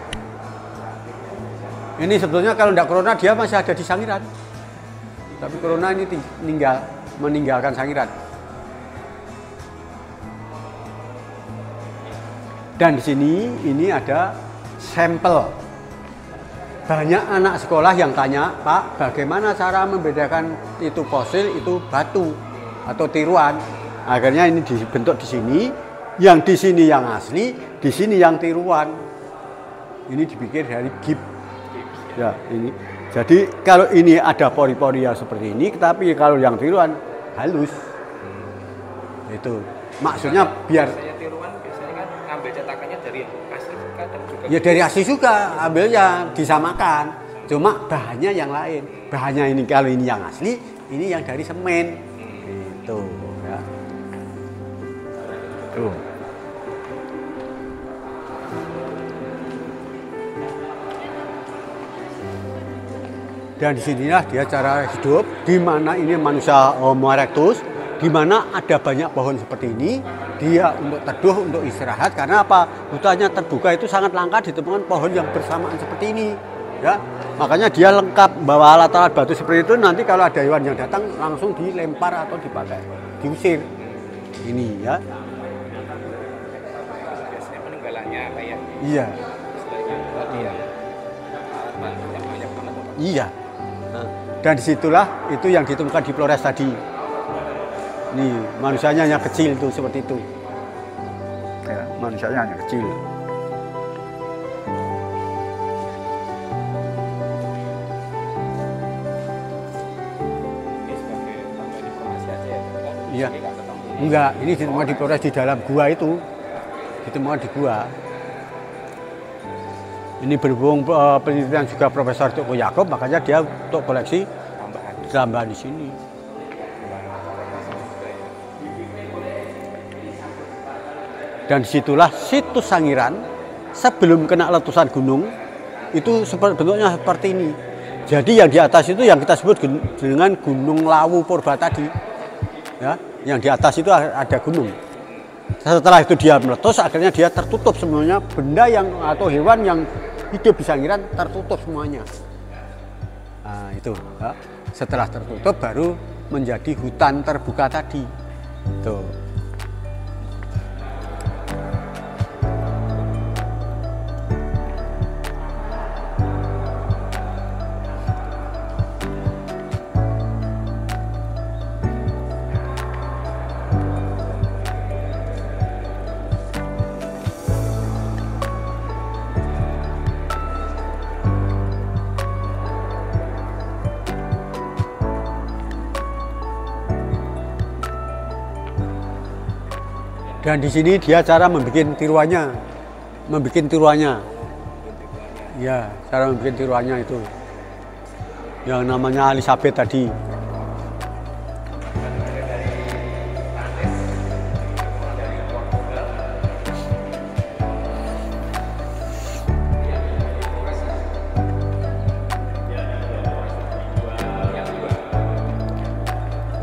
Ini sebetulnya kalau tidak corona dia masih ada di Sangiran. Tapi corona ini meninggalkan Sangiran. Dan di sini ini ada sampel. Banyak anak sekolah yang tanya, Pak, bagaimana cara membedakan itu fosil, itu batu atau tiruan? Akhirnya ini dibentuk di sini, yang di sini yang asli, di sini yang tiruan. Ini dibikin dari gips. Ya, ini. Jadi kalau ini ada pori-pori yang seperti ini, tapi kalau yang tiruan halus. Itu maksudnya biar tiruan biasanya kan ngambil cetakannya dari asli dan juga ya dari asli juga ambilnya disamakan, cuma bahannya yang lain. Bahannya ini kalau ini yang asli, ini yang dari semen. Itu ya. Tuh. Dan disinilah dia cara hidup, di mana ini manusia Homo erectus, di mana ada banyak pohon seperti ini. Dia untuk teduh, untuk istirahat, karena apa? Hutannya terbuka itu sangat langka ditemukan pohon yang bersamaan seperti ini. Ya, makanya dia lengkap bawa alat-alat batu seperti itu. Nanti kalau ada hewan yang datang langsung dilempar atau dipakai, diusir. Ini ya. biasanya peninggalannya kayak Iya. istilahnya tadi ya. Yang banyak banget. Iya. Nah, dan disitulah itu yang ditemukan di Flores tadi. Nih, manusianya yang kecil tuh seperti itu. Ya, manusianya yang kecil. Ini sebagai tambahan informasi aja ya. Iya. Ini nggak ketemu. Enggak, ini ditemukan di Flores di dalam gua itu. Ditemukan di gua. Ini berhubung penelitian juga Profesor Toko Yakob, makanya dia untuk koleksi tambahan di sini. Dan disitulah situs Sangiran sebelum kena letusan gunung itu bentuknya seperti ini. Jadi yang di atas itu yang kita sebut dengan Gunung Lawu Purba tadi. Ya, yang di atas itu ada gunung. Setelah itu dia meletus, akhirnya dia tertutup semuanya. Benda yang atau hewan yang hidup di Sangiran tertutup semuanya. Nah itu. Ya. Setelah tertutup baru menjadi hutan terbuka tadi. Tuh. Dan di sini dia cara membuat tiruannya, ya, cara membuat tiruannya itu, yang namanya Elizabeth tadi.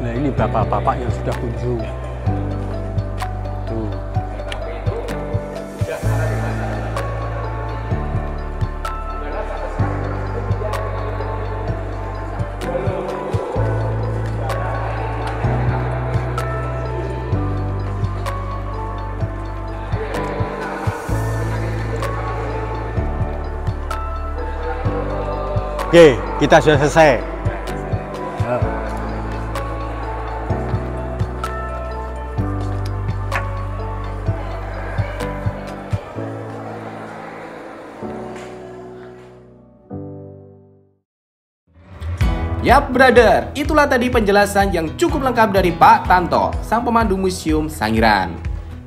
Nah ini bapak-bapak yang sudah kunjung. Oke, kita sudah selesai. Yap brother, itulah tadi penjelasan yang cukup lengkap dari Pak Tanto, sang pemandu Museum Sangiran.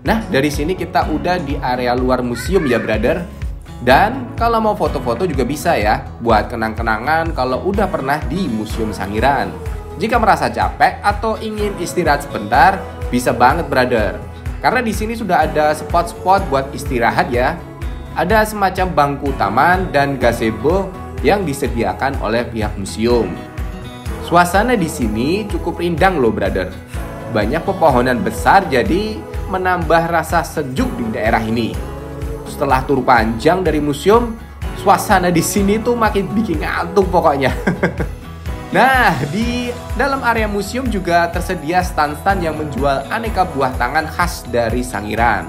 Nah, dari sini kita udah di area luar museum ya brother. Dan kalau mau foto-foto juga bisa ya, buat kenang-kenangan kalau udah pernah di Museum Sangiran. Jika merasa capek atau ingin istirahat sebentar, bisa banget brother. Karena di sini sudah ada spot-spot buat istirahat ya. Ada semacam bangku taman dan gazebo yang disediakan oleh pihak museum. Suasana di sini cukup rindang loh brother. Banyak pepohonan besar jadi menambah rasa sejuk di daerah ini. Setelah tur panjang dari museum, suasana di sini tuh makin bikin ngantuk pokoknya. Nah, di dalam area museum juga tersedia stand-stand yang menjual aneka buah tangan khas dari Sangiran.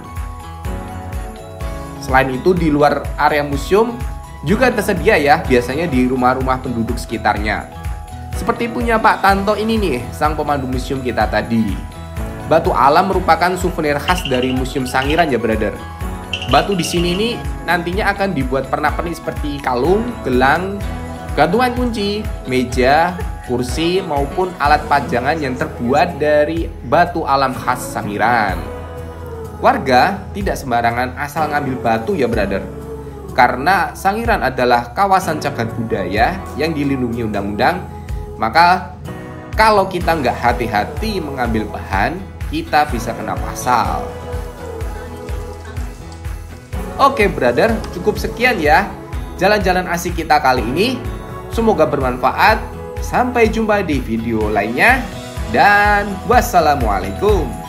Selain itu di luar area museum juga tersedia ya, biasanya di rumah-rumah penduduk sekitarnya. Seperti punya Pak Tanto ini nih, sang pemandu museum kita tadi. Batu alam merupakan souvenir khas dari Museum Sangiran ya brother. Batu di sini nih nantinya akan dibuat pernak-pernik seperti kalung, gelang, gantungan kunci, meja, kursi maupun alat pajangan yang terbuat dari batu alam khas Sangiran. Warga tidak sembarangan asal ngambil batu ya brother. Karena Sangiran adalah kawasan cagar budaya yang dilindungi undang-undang, maka kalau kita nggak hati-hati mengambil bahan, kita bisa kena pasal. Oke brother, cukup sekian ya jalan-jalan asik kita kali ini. Semoga bermanfaat. Sampai jumpa di video lainnya dan wassalamualaikum.